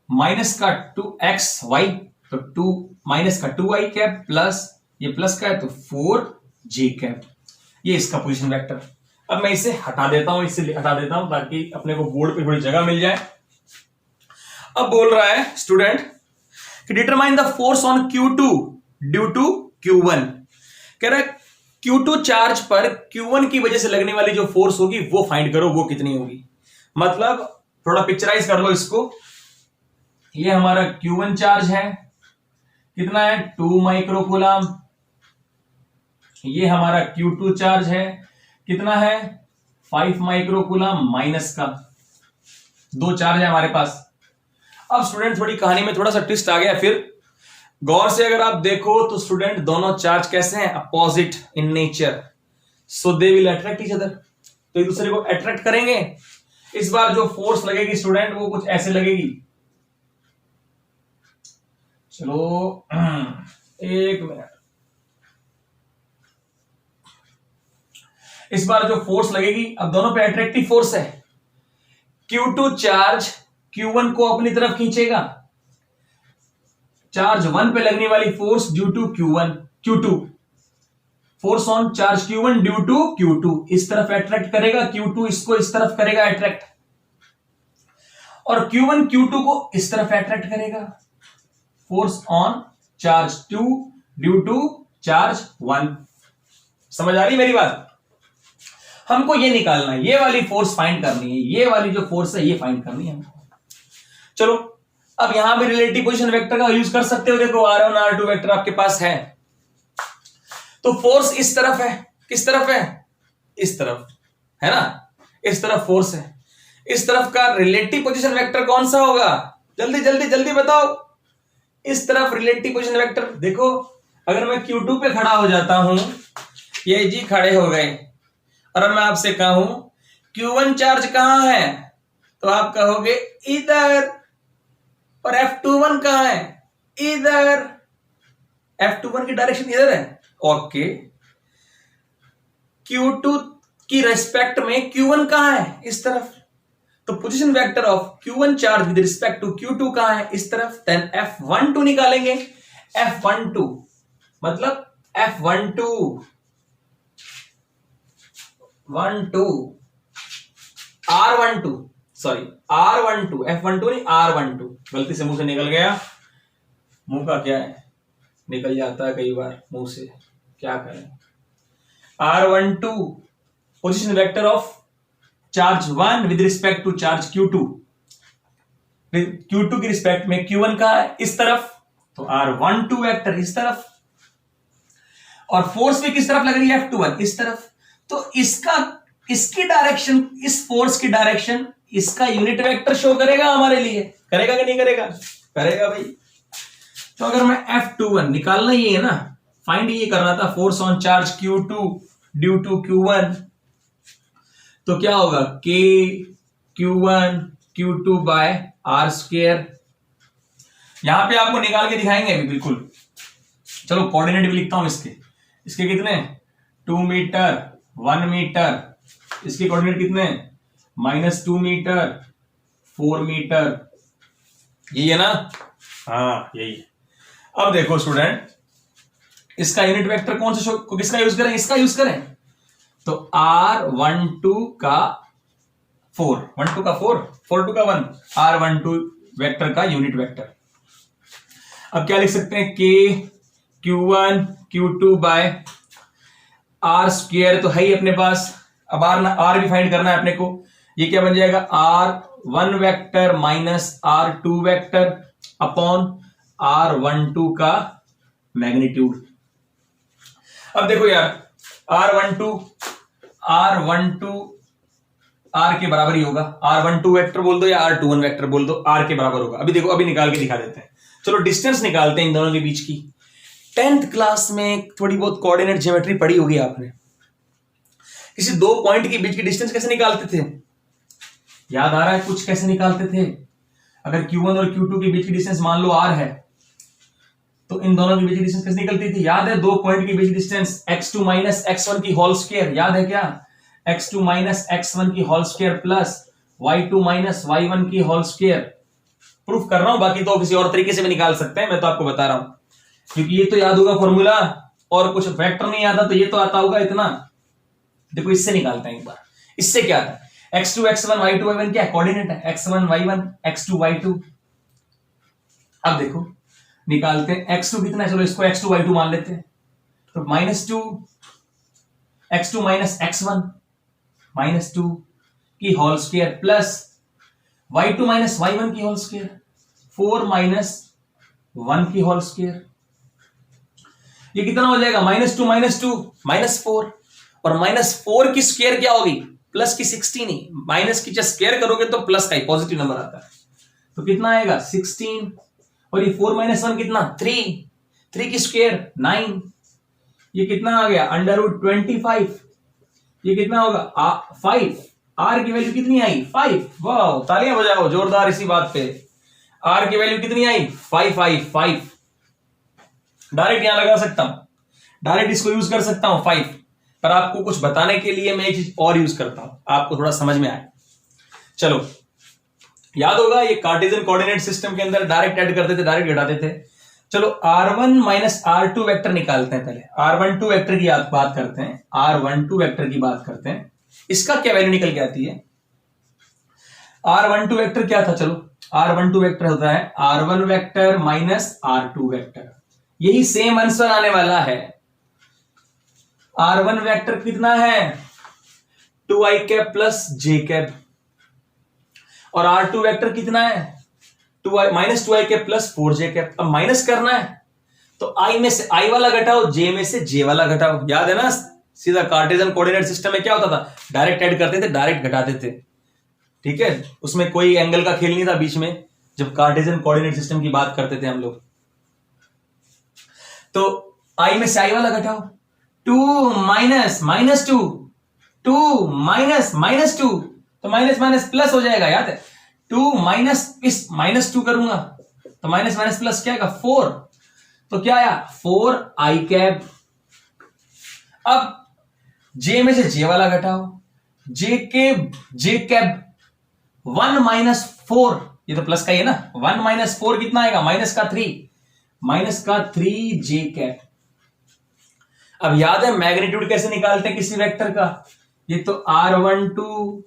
माइनस का 2xy, तो 2 माइनस का 2i कैप प्लस ये प्लस का है तो 4j कैप। ये इसका पोजीशन वेक्टर। अब मैं इसे हटा देता हूं, इसे हटा देता हूं ताकि अपने को बोर्ड पे थोड़ी जगह मिल जाए। अब बोल रहा है स्टूडेंट कि determine the force on Q2 due to Q1। कह रहा है Q2 चार्ज पर Q1 की वजह से लगने वाली जो फोर्स होगी वो फाइंड करो, वो कितनी होगी। मतलब थोड़ा पिक्चराइज कर लो इसको। ये हमारा Q1 चार्ज है, कितना है? 2 माइक्रोकूलम। ये हमारा Q2 चार्ज है, कितना है? 5 माइक्रोकूलम माइनस का। 2 चार्ज है हमारे पास। अब स्टूडेंट थोड़ी कहानी में थोड़ा सा ट्विस्ट आ गया। फिर गौर से अगर आप देखो तो स्टूडेंट दोनों चार्ज कैसे हैं? Opposite in nature, so they will attract each other. तो एक दूसरे को अट्रैक्ट करेंगे। इस बार जो फोर्स लगेगी स्टूडेंट वो कुछ ऐसे लगेगी। चलो एक मिनट। इस बार जो फोर्स लगेगी, अब दोनों पे अट्रैक्टिव फोर्स है। Q2 चार्ज Q1 को अपनी तरफ खींचेगा। चार्ज 1 पे लगने वाली force due to Q2, force on charge Q1 due to Q2 इस तरफ अट्रैक्ट करेगा, Q2 इसको इस तरफ करेगा अट्रैक्ट, और Q1 Q2 को इस तरफ अट्रैक्ट करेगा। Force on charge 2 due to charge 1। समझ आ रही मेरी बात? हमको ये निकालना है, ये वाली फोर्स फाइंड करनी है, ये वाली जो फोर्स है ये फाइंड करनी है हमको। चलो अब यहां भी रिलेटिव पोजीशन वेक्टर का यूज कर सकते हो। देखो R1 R2 वेक्टर आपके पास है, तो फोर्स इस तरफ है। किस तरफ है? इस तरफ है ना, इस तरफ फोर्स है। इस तरफ का रिलेटिव पोजीशन वेक्टर कौन सा होगा? जल्दी जल्दी जल्दी बताओ। इस तरफ रिलेटिव पोजीशन वेक्टर देखो, अगर मैं Q2 पे खड़ा हो जाता हूं, ये जी खड़े हो गए, और अब मैं आपसे कहूं Q1 चार्ज कहां है, तो आप कहोगे इधर। और F21 कहां है? इधर। F21 की डायरेक्शन इधर है। ओके, Q2 की रेस्पेक्ट में Q1 कहां है? इस तरफ। तो position vector of Q1 charge with respect to Q2 कहां है? इस तरफ। देन F12 निकालेंगे। F12 मतलब F12 R12, sorry R12, F12 नहीं R12, गलती से मुंह से निकल गया। मुंह का क्या है, निकल जाता है कई बार मुंह से, क्या करें। R12 position vector of charge 1 with respect to charge Q2, Q2 की रिस्पेक्ट में Q1 का इस तरफ, तो R12 वेक्टर इस तरफ, और फोर्स भी किस तरफ लग रही है, F21 इस तरफ। तो इसकी डायरेक्शन, इस फोर्स की डायरेक्शन इसका यूनिट वेक्टर शो करेगा हमारे लिए, करेगा कि नहीं करेगा, करेगा भाई। तो अगर मैं F21 निकालना ही है ना, फाइंड ये करना था force on charge Q2 due to Q1, तो क्या होगा K Q1 Q2 by R square. यहां पे आपको निकाल के दिखाएंगे अभी बिल्कुल। चलो कोऑर्डिनेट भी लिखता हूं इसके कितने, 2 मीटर 1 मीटर, इसके कोऑर्डिनेट कितने, -2 मीटर 4 मीटर, यही है ना, हाँ यही है। अब देखो स्टूडेंट, इसका यूनिट वेक्टर कौन सा किसका यूज करें, इसका यूज करें, तो R12 का 4, 12 का 4, 42 का 1, R12 वेक्टर का यूनिट वेक्टर। अब क्या लिख सकते हैं, K Q1 Q2 by R square, तो है ही अपने पास। अब R भी फाइंड करना है अपने को, ये क्या बन जाएगा, R1 vector minus R2 vector upon R12 का मैग्नीट्यूड। अब देखो यार, R12 R के बराबर ही होगा, R12 वेक्टर बोल दो या R21 वेक्टर बोल दो, R के बराबर होगा। अभी देखो, अभी निकाल के दिखा देते हैं। चलो डिस्टेंस निकालते हैं इन दोनों के बीच की। 10th क्लास में थोड़ी बहुत कोऑर्डिनेट ज्योमेट्री पढ़ी होगी आपने, किसी दो पॉइंट के बीच की डिस्टेंस कैसे निकालते थे, याद आ रहा है कुछ, कैसे निकालते थे। अगर Q1 और Q2 के बीच की डिस्टेंस मान लो R है, तो इन दोनों के बीच की डिस्टेंस कैसे निकलती थी, याद है, दो पॉइंट के बीच की डिस्टेंस x2 माइनस x1 की होल स्क्वायर, याद है क्या, x2 माइनस x1 की whole square plus y2 minus y1 की होल स्क्वायर। प्रूफ कर रहा हूं, बाकी तो किसी और तरीके से भी निकाल सकते हैं, मैं तो आपको बता रहा हूं, क्योंकि ये तो याद होगा फॉर्मूला, और कुछ वेक्टर नहीं आता तो ये तो आता होगा इतना। देखो इससे निकालते हैं एक बार, इससे क्या आता है, x2 x1 y2 y1 क्या कोऑर्डिनेट है, x1 y1 x2 y2। अब देखो निकालते हैं, x2 कितना है, चलो इसको x2 y2 मान लेते हैं, तो -2 x2 माइनस x1 -2 की whole square plus y2 minus y1 की होल स्क्वायर 4 माइनस 1 की होल स्क्वायर। ये कितना हो जाएगा, -2 -4, और -4 की स्क्वायर क्या होगी, प्लस की 16 ही, माइनस की जब स्क्वायर करोगे तो प्लस का ही पॉजिटिव नंबर आता है, तो कितना आएगा 16, और ये 4 माइनस 1 कितना 3 की स्क्वायर 9, ये कितना आ गया √25, ये कितना होगा 5, R की वैल्यू कितनी आई 5, वाह तालियां बजाओ जोरदार इसी बात पे। R की वैल्यू कितनी आई 5, डायरेक्ट यहां लगा सकता हूं, डायरेक्ट इसको यूज कर सकता हूं 5, पर आपको कुछ बताने के लिए मैं एक चीज और यूज करता हूं, आपको थोड़ा समझ में आए। चलो याद होगा, ये कार्टेशियन कोऑर्डिनेट सिस्टम के अंदर डायरेक्ट ऐड करते थे, डायरेक्ट घटाते थे। चलो R1 माइनस R2 वेक्टर निकालते हैं, पहले R12 वेक्टर की बात करते हैं, R12 वेक्टर की बात करते हैं, इसका क्या वैल्यू निकल के आती है। R12 वेक्टर क्या था, चलो R12 वेक्टर होता है R1 vector minus R2 vector, यही सेम आंसर आने वाला है। R1 वेक्टर कितना है 2i cap plus j cap, और R2 वेक्टर कितना है minus 2i cap plus 4j cap. अब माइनस करना है तो i में से i वाला घटाओ, j में से j वाला घटाओ, याद है ना, सीधा कार्टेशियन कोऑर्डिनेट सिस्टम में क्या होता था, डायरेक्ट ऐड करते थे, डायरेक्ट घटाते थे, ठीक है, उसमें कोई एंगल का खेल नहीं था बीच में, जब कार्टेशियन कोऑर्डिनेट सिस्टम की बात करते थे हम लोग। तो i में से i वाला घटाओ, 2 माइनस -2, 2 माइनस -2, तो माइनस माइनस प्लस हो जाएगा, याद है, 2 माइनस इस -2 करूंगा तो माइनस माइनस प्लस क्या आएगा 4, तो क्या आया 4i कैप। अब j में से j वाला घटाओ, j कैप 1 माइनस 4, ये तो प्लस का ही है ना, 1 माइनस 4 कितना आएगा माइनस का 3 j कैप। अब याद है मैग्नीट्यूड कैसे निकालते हैं किसी वेक्टर का, ये तो R12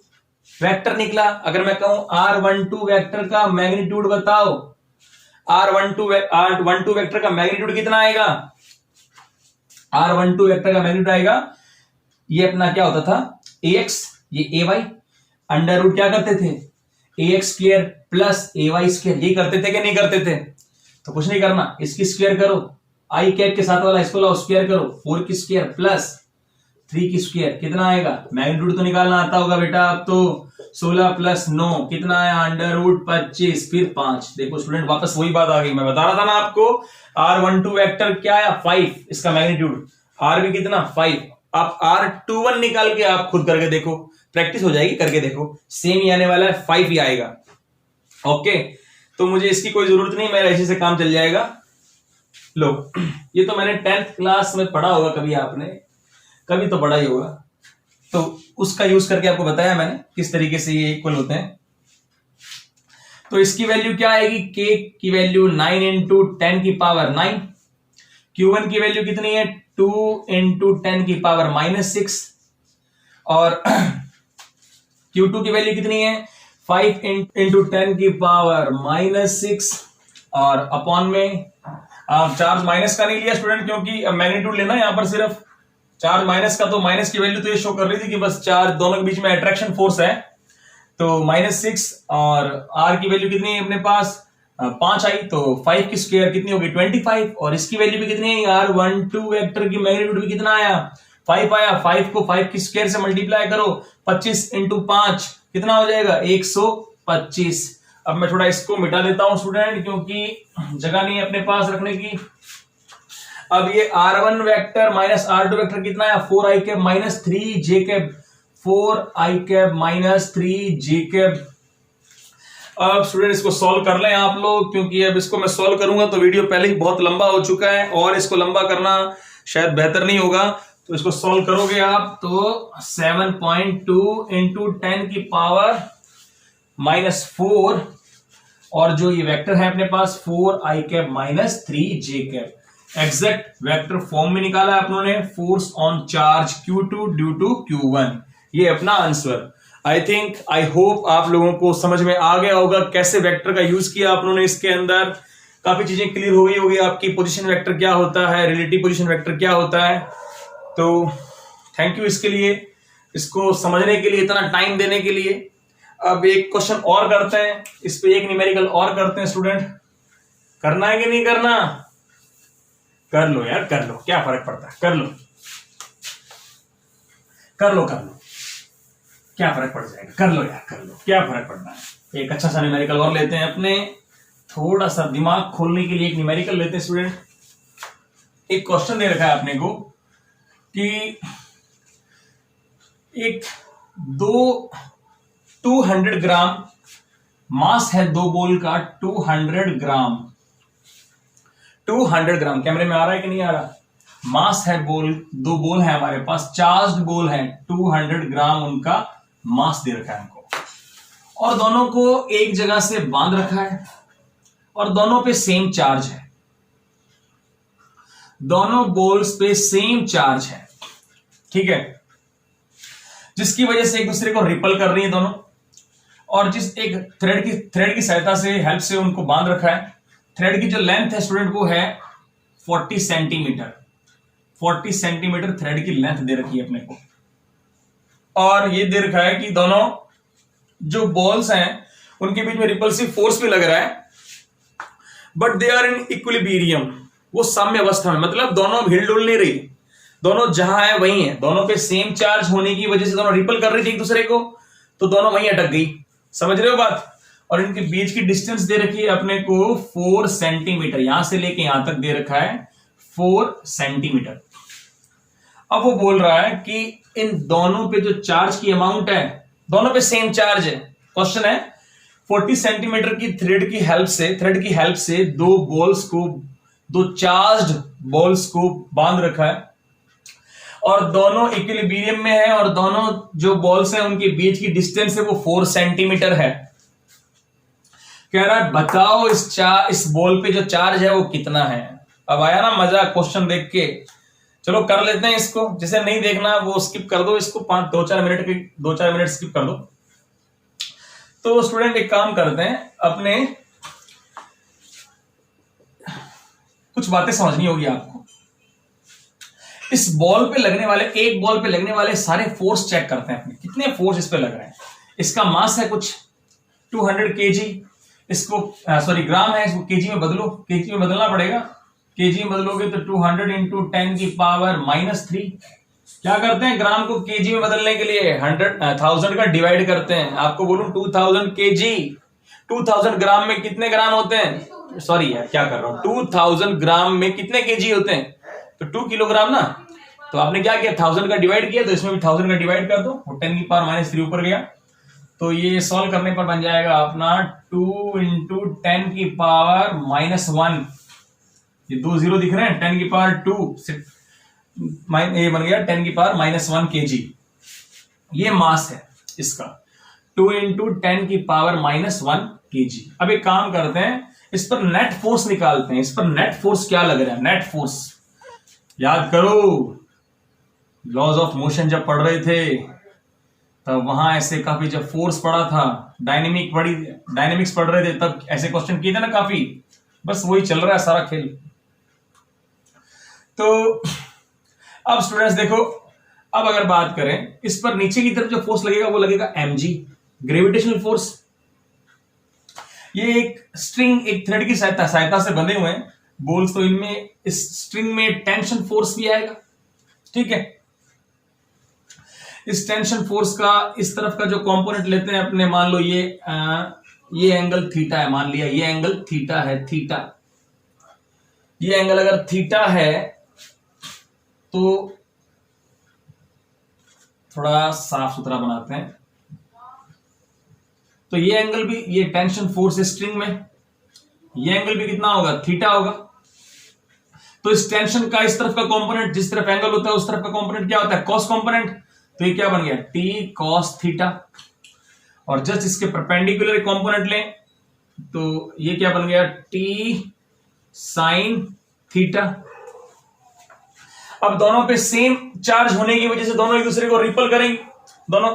वेक्टर निकला। अगर मैं कहूं R12 वेक्टर का मैग्नीट्यूड बताओ, R12 वेक्टर का मैग्नीट्यूड कितना आएगा? R12 वेक्टर का मैग्नीट्यूड आएगा, ये अपना क्या होता था ax, ये ay, अंडर रूट क्या करते थे ax square plus ay square, ये करते थे कि नहीं करते थे? तो कुछ नहीं करना, इसकी स्क्वायर करो, आई कैप के साथ वाला इसको लाओ स्क्वायर करो, 4 की स्क्वायर प्लस 3 की स्क्वायर, कितना आएगा? मैग्नीट्यूड तो निकालना आता होगा बेटा अब तो। 16 प्लस 9 कितना आया? अंडर रूट 25 फिर 5। देखो स्टूडेंट वापस वही बात आ गई, मैं बता रहा था ना आपको, R12 वेक्टर क्या आया? 5, इसका मैग्नीट्यूड। R भी कितना? 5। आप R21 निकाल के आप खुद करके देखो, प्रैक्टिस हो जाएगी, करके देखो, सेम ही आने वाला है, 5 ही आएगा। ओके, तो मुझे इसकी कोई जरूरत नहीं, मेरा इसी से काम चल जाएगा। लो, ये तो मैंने 10th क्लास में पढ़ा होगा, कभी आपने, कभी तो पढ़ा ही होगा, तो उसका यूज करके आपको बताया मैंने किस तरीके से ये इक्वल होते हैं। तो इसकी वैल्यू क्या आएगी? k की वैल्यू 9 इंटू 10 की पावर 9, q1 की वैल्यू कितनी है? 2 इंटू 10 की पावर -6, और q2 की वैल्यू कितनी है? 5 इंटू 10 की पावर -6, और अपॉन में चार्ज माइनस का नहीं लिया स्टूडेंट, क्योंकि मैग्नीट्यूड लेना यहां पर सिर्फ चार्ज माइनस का, तो माइनस की वैल्यू तो ये शो कर रही थी कि बस चार्ज दोनों के बीच में अट्रैक्शन फोर्स है, तो -6, और r की वैल्यू कितनी है अपने पास? 5 आई, तो 5 की स्क्वायर कितनी होगी? 25, और इसकी वैल्यू भी कितनी है? R12 वेक्टर की मैग्नीट्यूड भी कितना आया? 5 आया। 5 को 5 की स्क्वायर से मल्टीप्लाई करो, 25 इंटू 5 कितना हो जाएगा? 125। अब मैं थोड़ा इसको मिटा देता हूं स्टूडेंट, क्योंकि जगह नहीं है अपने पास रखने की। अब ये R1 vector minus R2 vector कितना है? 4i cap minus 3j cap, 4i cap minus 3j cap. अब स्टूडेंट इसको सॉल्व कर लें आप लोग, क्योंकि अब इसको मैं सॉल्व करूंगा तो वीडियो पहले ही बहुत लंबा हो चुका है, और इसको लंबा करना शायद बेहतर नहीं होगा। तो इसको सॉल्व करोगे आप तो 7.2 इंटू 10 की पावर -4, और जो ये वेक्टर है अपने पास 4i cap minus 3j cap, exact vector form में निकाला है अपनों ने, force on charge Q2 due to Q1, ये अपना answer. I think, I hope आप लोगों को समझ में आ गया होगा कैसे वेक्टर का यूज किया आप लोगों ने इसके अंदर, काफी चीजें क्लियर हो गई होगी आपकी। पोजीशन वेक्टर क्या होता है, रिलेटिव पोजीशन वेक्टर क्या होता है। तो थैंक यू इसके लिए, इसको समझने के लिए, इतना टाइम देने के लिए। अब एक क्वेश्चन और करते हैं, इस पे एक न्यूमेरिकल और करते हैं स्टूडेंट, करना है कि नहीं करना? कर लो यार, कर लो, क्या फर्क पड़ता है, कर लो कर लो कर लो, क्या फर्क पड़ जाएगा, कर लो यार, कर लो, क्या फर्क पड़ता है। एक अच्छा सा न्यूमेरिकल और लेते हैं अपने, थोड़ा सा दिमाग खोलने के लिए एक न्यूमेरिकल लेते हैं स्टूडेंट। एक क्वेश्चन दे रखा है अपने को कि एक 200 ग्राम मास है दो बोल का, 200 ग्राम, 200 ग्राम, कैमरे में आ रहा है कि नहीं आ रहा? मास है बोल, दो बोल है हमारे पास, चार्ज्ड बोल है, 200 ग्राम उनका मास दे रखा है हमको, और दोनों को एक जगह से बांध रखा है, और दोनों पे सेम चार्ज है, दोनों बोल्स पे सेम चार्ज है, ठीक है, जिसकी वजह से एक दूसरे को रिपल कर रही है दोनों, और जिस एक थ्रेड की सहायता से, हेल्प से उनको बांध रखा है। थ्रेड की जो लेंथ है स्टूडेंट वो है 40 सेंटीमीटर, 40 सेंटीमीटर थ्रेड की लेंथ दे रखी है अपने को, और ये दे रखा है कि दोनों जो बॉल्स हैं उनके बीच में रिपल्सिव फोर्स भी लग रहा है, but they are in equilibrium, वो साम्य अवस्था में, मतलब दोनों हिल डुल नहीं रही, दोनों जहां है वहीं है, दोनों पे सेम चार्ज होने की वजह से दोनों रिपल कर रही थी एक दूसरे को, तो दोनों वहीं अटक गई। समझ रहे हो बात? और इनके बीच की डिस्टेंस दे रखी है अपने को 4 सेंटीमीटर, यहां से लेके यहां तक दे रखा है 4 सेंटीमीटर। अब वो बोल रहा है कि इन दोनों पे जो चार्ज की अमाउंट है, दोनों पे सेम चार्ज है। क्वेश्चन है 40 सेंटीमीटर की थ्रेड की हेल्प से दो बॉल्स को, दो चार्ज्ड बॉल्स को बांध रखा है, और दोनों इक्विलिब्रियम में है, और दोनों जो बॉल्स हैं उनके बीच की डिस्टेंस है वो 4 सेंटीमीटर है। कह रहा है बताओ इस बॉल पे जो चार्ज है वो कितना है। अब आया ना मजा क्वेश्चन देख के? चलो कर लेते हैं इसको, जिसे नहीं देखना वो स्किप कर दो इसको, 2-4 मिनट स्किप कर दो। तो स्टूडेंट एक काम करते हैं, अपने कुछ बातें समझनी होगी आपको। इस बॉल पे लगने वाले, एक बॉल पे लगने वाले सारे फोर्स चेक करते हैं अपने, कितने फोर्स इस पे लग रहे हैं। इसका मास है कुछ 200 kg, इसको सॉरी ग्राम है, इसको केजी में बदलो, केजी में बदलना पड़ेगा। केजी में बदलोगे तो 200 इंटू 10 की पावर -3। क्या करते हैं, ग्राम को केजी में बदलने के लिए 1000 का डिवाइड करते हैं। आपको बोलूं 2000 केजी, 2000 ग्राम में कितने ग्राम होते हैं, सॉरी यार क्या कर रहा हूं, 2000 ग्राम में कितने केजी होते हैं, तो 2 किलोग्राम ना। तो आपने क्या किया, 1000 का डिवाइड किया, तो इसमें भी 1000 का डिवाइड कर दो, 10 की पावर -3 ऊपर गया। तो ये सॉल्व करने पर बन जाएगा अपना 2 इंटू 10 की पावर -1। ये 2 0 दिख रहे हैं, 10 की पावर 2, ये बन गया 10 की पावर -1 kg। ये मास है इसका, 2 इंटू 10 की पावर -1 kg। अब एक काम करते हैं, इस पर नेट फोर्स निकालते हैं। इस पर नेट फोर्स क्या लग रहा है, नेट फोर्स याद करो, लॉज ऑफ मोशन जब पढ़ रहे थे तब वहां ऐसे काफी, जब फोर्स पढ़ा था, डायनेमिक्स पढ़ रहे थे तब ऐसे क्वेश्चन किए थे ना काफी। बस वही चल रहा है सारा खेल। तो अब स्टूडेंट्स देखो, अब अगर बात करें, इस पर नीचे की तरफ जो फोर्स लगेगा वो लगेगा mg, ग्रेविटेशनल फोर्स। ये एक स्ट्रिंग, एक थ्रेड की सहायता से बने हुए हैं बोल्स, तो इनमें, इस स्ट्रिंग में टेंशन फोर्स भी आएगा। ठीक है, इस टेंशन फोर्स का इस तरफ का जो कंपोनेंट लेते हैं अपने, मान लो ये एंगल थीटा है, मान लिया ये एंगल थीटा है, थीटा, ये एंगल अगर थीटा है तो थोड़ा साफ सुथरा बनाते हैं। तो ये एंगल भी, ये टेंशन फोर्स है स्ट्रिंग में, ये एंगल भी कितना होगा, थीटा होगा। तो इस टेंशन का इस तरफ का कंपोनेंट, जिस तरफ एंगल होता है उस तरफ का कंपोनेंट क्या होता है, कॉस कंपोनेंट। तो ये क्या बन गया, टी कॉस थीटा। और जस्ट इसके परपेंडिकुलर कंपोनेंट लें तो ये क्या बन गया, टी साइन थीटा। अब दोनों पे सेम चार्ज होने की वजह से दोनों एक दूसरे को रिपल करेंगे दोनों।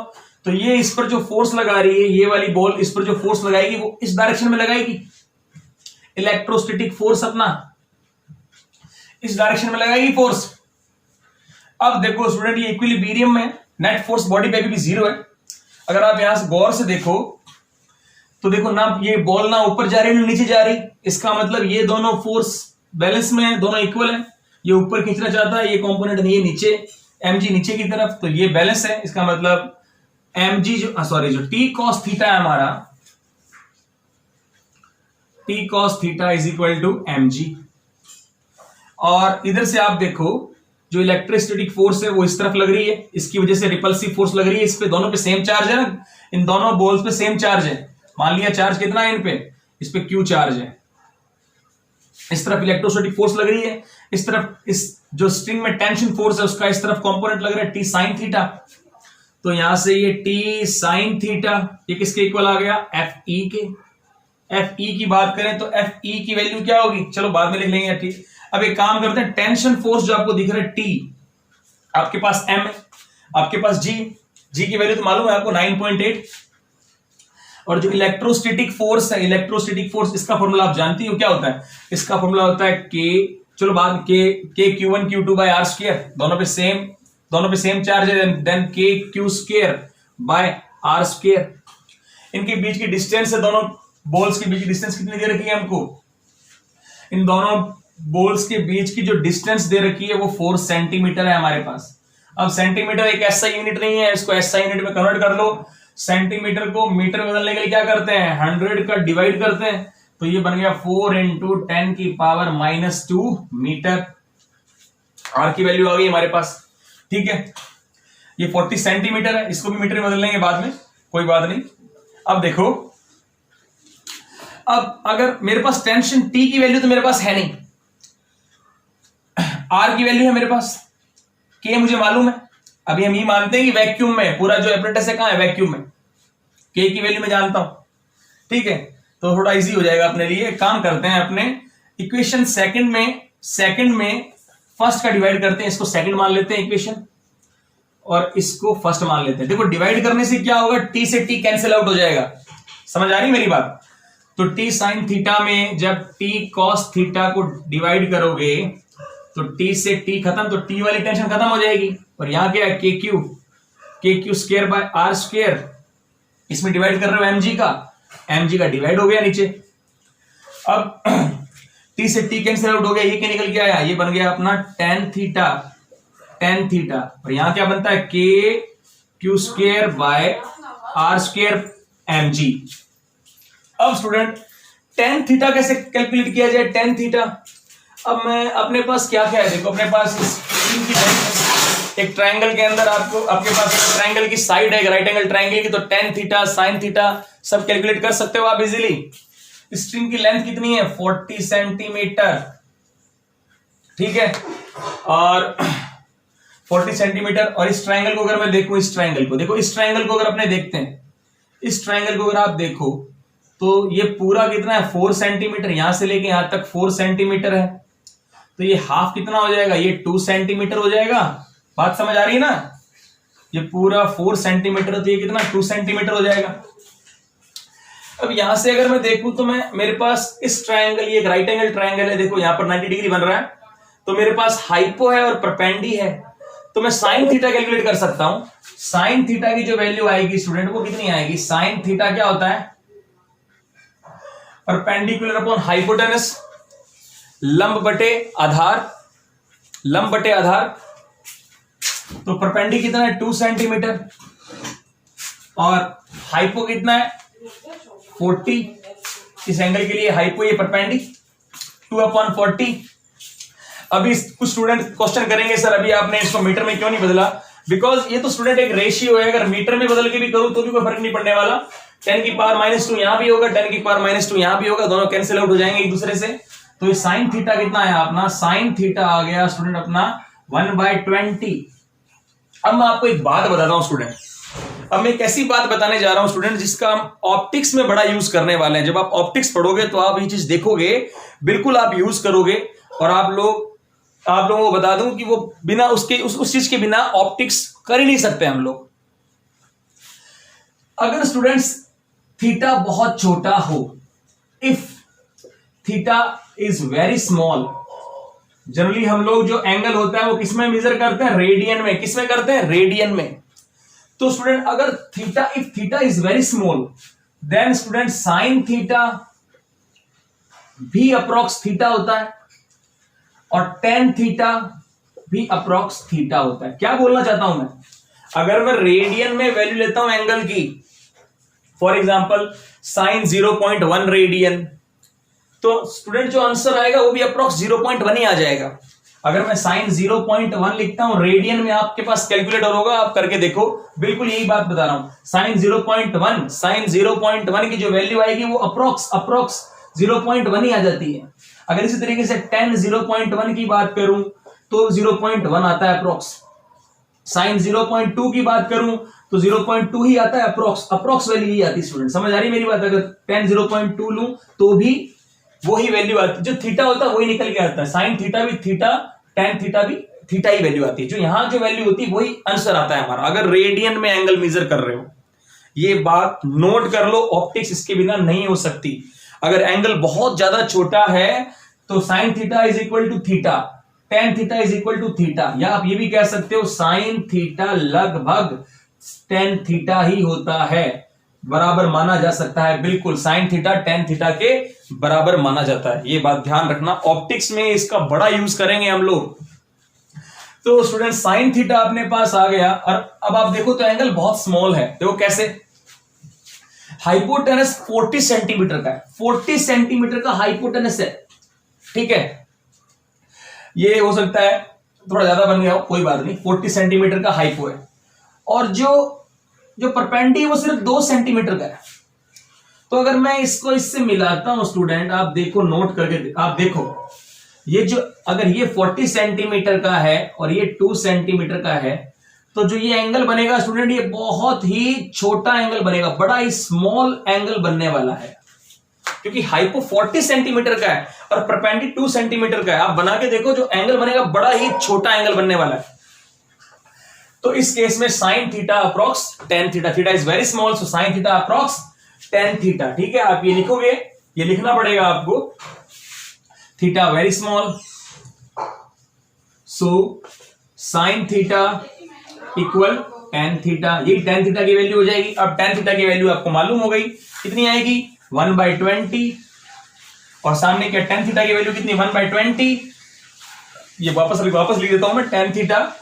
तो ये इस पर जो फोर्स लगा रही है, ये वाली बॉल इस पर जो फोर्स लगाएगी वो इस डायरेक्शन में लगाएगी, इलेक्ट्रोस्टैटिक फोर्स अपना इस डायरेक्शन में लगाएगी फोर्स। अब देखो स्टूडेंट, ये इक्विलिब्रियम में, नेट फोर्स बॉडी पे भी 0 है। अगर आप यहां से गौर से देखो तो देखो ना, ये बॉल ना ऊपर जा रही है ना नीचे जा रही, इसका मतलब ये दोनों फोर्स बैलेंस में है, दोनों इक्वल है। ये ऊपर खींचना चाहता है, ये कंपोनेंट ये नीचे, mg नीचे की तरफ, तो ये बैलेंस है। इसका मतलब mg जो t cos थीटा है हमारा, t cos theta is equal to mg। और इधर से आप देखो, जो इलेक्ट्रोस्टैटिक फोर्स है वो इस तरफ लग रही है, इसकी वजह से रिपल्सिव फोर्स लग रही है। इस पे दोनों पे सेम चार्ज है ना, इन दोनों बॉल्स पे सेम चार्ज है। मान लिया चार्ज कितना है इन पे, इस पे q चार्ज है। इस तरफ इलेक्ट्रोस्टैटिक फोर्स लग रही है, इस तरफ इस जो स्ट्रिंग में टेंशन फोर्स है उसका इस तरफ कंपोनेंट लग रहा है टी साइन थीटा। तो यहां से ये टी साइन थीटा ये किसके इक्वल आ गया, एफ ई के। एफ ई की बात करें तो एफ ई की वैल्यू क्या होगी, चलो बाद में लिख लेंगे। ठीक, अब एक काम करते हैं, टेंशन फोर्स जो आपको दिख रहा है टी, आपके पास एम है, आपके पास जी, जी की वैल्यू तो मालूम है आपको 9.8। और जो इलेक्ट्रोस्टैटिक फोर्स है, इलेक्ट्रोस्टैटिक फोर्स, इसका फॉर्मूला आप जानती हो क्या होता है, इसका फॉर्मूला होता है के, चलो बाद के Q1 Q2 by are square, दोनों पे सेम चार्ज है, then K Q square by are square. इनके बीच की डिस्टेंस है, दोनों बॉल्स के बीच की डिस्टेंस कितनी दे रखी है हमको, इन दोनों बॉल्स के बीच की जो डिस्टेंस दे रखी है वो 4 सेंटीमीटर है हमारे पास। अब सेंटीमीटर एक ऐसा यूनिट नहीं है, इसको ऐसा यूनिट में कन्वर्ट कर लो। सेंटीमीटर को मीटर में बदलने के लिए क्या करते हैं, 100 का डिवाइड करते हैं, तो ये बन गया 4 इंटू 10 की पावर -2 मीटर। आर की वैल्यू आ गई हमारे पास। ठीक है, ये 40 सेंटीमीटर है, इसको भी मीटर में बदल लेंगे बाद में, कोई बात नहीं। अब देखो, अब अगर मेरे पास टेंशन टी की वैल्यू तो मेरे पास है नहीं, आर की वैल्यू है मेरे पास, के मुझे मालूम है। अभी हम ये मानते हैं कि वैक्यूम में पूरा जो एपरेटस है कहां है, वैक्यूम में, के की वैल्यू मैं जानता हूं। ठीक है, तो थोड़ा इजी हो जाएगा अपने लिए। काम करते हैं, अपने इक्वेशन सेकंड में फर्स्ट का डिवाइड करते हैं, इसको सेकंड मान लेते हैं इक्वेशन, और इसको फर्स्ट मान लेते हैं। देखो डिवाइड करने से क्या होगा, टी से टी कैंसिल आउट हो जाएगा, समझ आ रही मेरी बात? तो टी साइन थीटा में जब टी कॉस थीटा को डिवाइड करोगे तो टी से टी खत्म, तो टी वाली टेंशन खत्म हो जाएगी। और यहां क्या है, K Q square by are square, इसमें डिवाइड कर रहे हो एम जी का डिवाइड हो गया नीचे। अब टी से टी कैंसिल आउट हो गया, ये क्या निकल के आया, ये बन गया अपना टेन थीटा। और यहां क्या बनता है, K Q square by are square M G. अब स्टूडेंट टेन थीटा कैसे कैलकुलेट किया जाए, टेन थीटा। अब मैं अपने पास क्या क्या है, देखो अपने पास एक ट्रायंगल के अंदर आपके पास ट्रायंगल की साइड है, राइट एंगल ट्रायंगल की, तो टेन थीटा साइन थीटा सब कैलकुलेट कर सकते हो आप इजीली। स्ट्रिंग की लेंथ कितनी है, 40 सेंटीमीटर, ठीक है, और 40 सेंटीमीटर। और इस ट्रायंगल को अगर मैं देखूं, इस ट्रायंगल को अगर अपने देखते हैं, इस ट्रायंगल को अगर आप देखो तो ये पूरा कितना है, 4 सेंटीमीटर, यहां से लेके यहां तक 4 सेंटीमीटर है, तो ये हाफ कितना हो जाएगा, ये 2 सेंटीमीटर हो जाएगा। बात समझ आ रही है ना? ये पूरा 4 सेंटीमीटर, तो ये कितना 2 सेंटीमीटर हो जाएगा। अब यहां से अगर मैं देखूं तो मेरे पास इस ट्रायंगल, ये एक राइट एंगल ट्रायंगल है, देखो यहां पर 90 डिग्री बन रहा है, तो मेरे पास हाइपो है और परपेंडी है, तो मैं साइन थीटा कैलकुलेट कर सकता हूं। साइन थीटा की जो वैल्यू आएगी स्टूडेंट, वो कितनी आएगी, साइन थीटा क्या होता है, परपेंडिकुलर अपॉन हाइपोटेनस, लंब बटे आधार। तो परपेंडी कितना है, 2 सेंटीमीटर, और हाइपो कितना है, 40। इस एंगल के लिए हाइपो, ये परपेंडी 2/40। अभी कुछ स्टूडेंट क्वेश्चन करेंगे, सर अभी आपने इसको मीटर में क्यों नहीं बदला, बिकॉज ये तो स्टूडेंट एक रेशियो है, अगर मीटर में बदल के भी करूं तो भी कोई फर्क नहीं पड़ने वाला। 10 की पावर -2 यहां भी होगा, 10 की पावर -2 यहां भी होगा, दोनों कैंसिल आउट हो जाएंगे एक दूसरे से। तो ये साइन थीटा कितना आया अपना, साइन थीटा आ गया स्टूडेंट अपना 1/20। अब मैं आपको एक बात बताता हूं स्टूडेंट, अब मैं एक ऐसी बात बताने जा रहा हूं स्टूडेंट जिसका हम ऑप्टिक्स में बड़ा यूज करने वाले हैं। जब आप ऑप्टिक्स पढ़ोगे तो आप ये चीज देखोगे, बिल्कुल आप यूज करोगे, और आप लोगों को बता दूं कि वो बिना उस चीज के बिना ऑप्टिक्स कर ही नहीं सकते हम लोग। अगर स्टूडेंट्स थीटा बहुत छोटा हो, if theta is very small, generally हम लोग जो एंगल होता है वो किसमें मेजर करते हैं, रेडियन में। किसमें करते हैं, रेडियन में। तो स्टूडेंट अगर if theta is very small, then student sine theta भी अप्रॉक्स थीटा होता है, और टेन थीटा भी अप्रॉक्स थीटा होता है। क्या बोलना चाहता हूं मैं, अगर मैं रेडियन में वैल्यू लेता हूं एंगल की, फॉर एग्जांपल साइन 0.1 रेडियन, तो स्टूडेंट जो आंसर आएगा वो भी अप्रॉक्स 0.1 ही आ जाएगा। अगर मैं साइन 0.1 लिखता हूं रेडियन में, आपके पास कैलकुलेटर होगा, आप करके देखो, बिल्कुल यही बात बता रहा हूं। साइन 0.1 की जो वैल्यू आएगी वो अप्रॉक्स 0.1 ही आ जाती है। अगर इसी तरीके से 10 0.1 की बात करूं तो 0.1 आता है अप्रॉक्स। साइन 0.2 की बात करूं तो 0.2 ही आता है अप्रॉक्स वैल्यू ही आती है स्टूडेंट। समझ आ रही मेरी बात? अगर 10 0.2 लूं तो भी वही वैल्यू आती है, जो थीटा होता है वही निकल के आता है। साइन थीटा भी थीटा, टेन थीटा भी थीटा ही वैल्यू आती है, जो यहां जो वैल्यू होती है वही आंसर आता है हमारा, अगर रेडियन में एंगल मेजर कर रहे हो। ये बात नोट कर लो, ऑप्टिक्स इसके बिना नहीं हो सकती। अगर एंगल बहुत ज्यादा छोटा है तो sine theta is equal to theta, tan theta is equal to theta, या आप ये भी कह सकते हो साइन थीटा लगभग टेन थीटा ही होता है, बराबर माना जा सकता है। बिल्कुल साइन थीटा टेन थीटा के बराबर माना जाता है, ये बात ध्यान रखना। ऑप्टिक्स में इसका बड़ा यूज करेंगे हम लोग। तो स्टूडेंट साइन थीटा अपने पास आ गया, और अब आप देखो तो एंगल बहुत स्मॉल है। देखो कैसे, हाइपोटेनस 40 सेंटीमीटर का है, 40 सेंटीमीटर का हाइपोटेनस है, ठीक है। ये हो सकता है थोड़ा ज्यादा बन गया हो, कोई बात नहीं, 40 सेंटीमीटर का हाइपो है, और जो परपेंडी है वो सिर्फ 2 सेंटीमीटर का है। तो अगर मैं इसको इससे मिलाता हूं स्टूडेंट, आप देखो, नोट करके आप देखो, ये जो अगर ये 40 सेंटीमीटर का है और ये 2 सेंटीमीटर का है, तो जो ये एंगल बनेगा स्टूडेंट, ये बहुत ही छोटा एंगल बनेगा, बड़ा ही स्मॉल एंगल बनने वाला है, क्योंकि हाइपो 40 सेंटीमीटर का है और परपेंडी 2 सेंटीमीटर का है। आप बना के देखो, जो एंगल बनेगा बड़ा ही छोटा एंगल बनने वाला है। तो इस केस में sine theta approx tan theta, theta is very small, so sine theta approx tan theta. ठीक है, आप ये लिखोगे, ये लिखना पड़ेगा आपको, theta very small, so sine theta equal tan theta. ये टेन थीटा की वैल्यू हो जाएगी। अब टेन थीटा की वैल्यू आपको मालूम हो गई, कितनी आएगी 1/20, और सामने क्या टेन थीटा की वैल्यू कितनी 1/20। ये वापस लिख देता हूं मैं, tan theta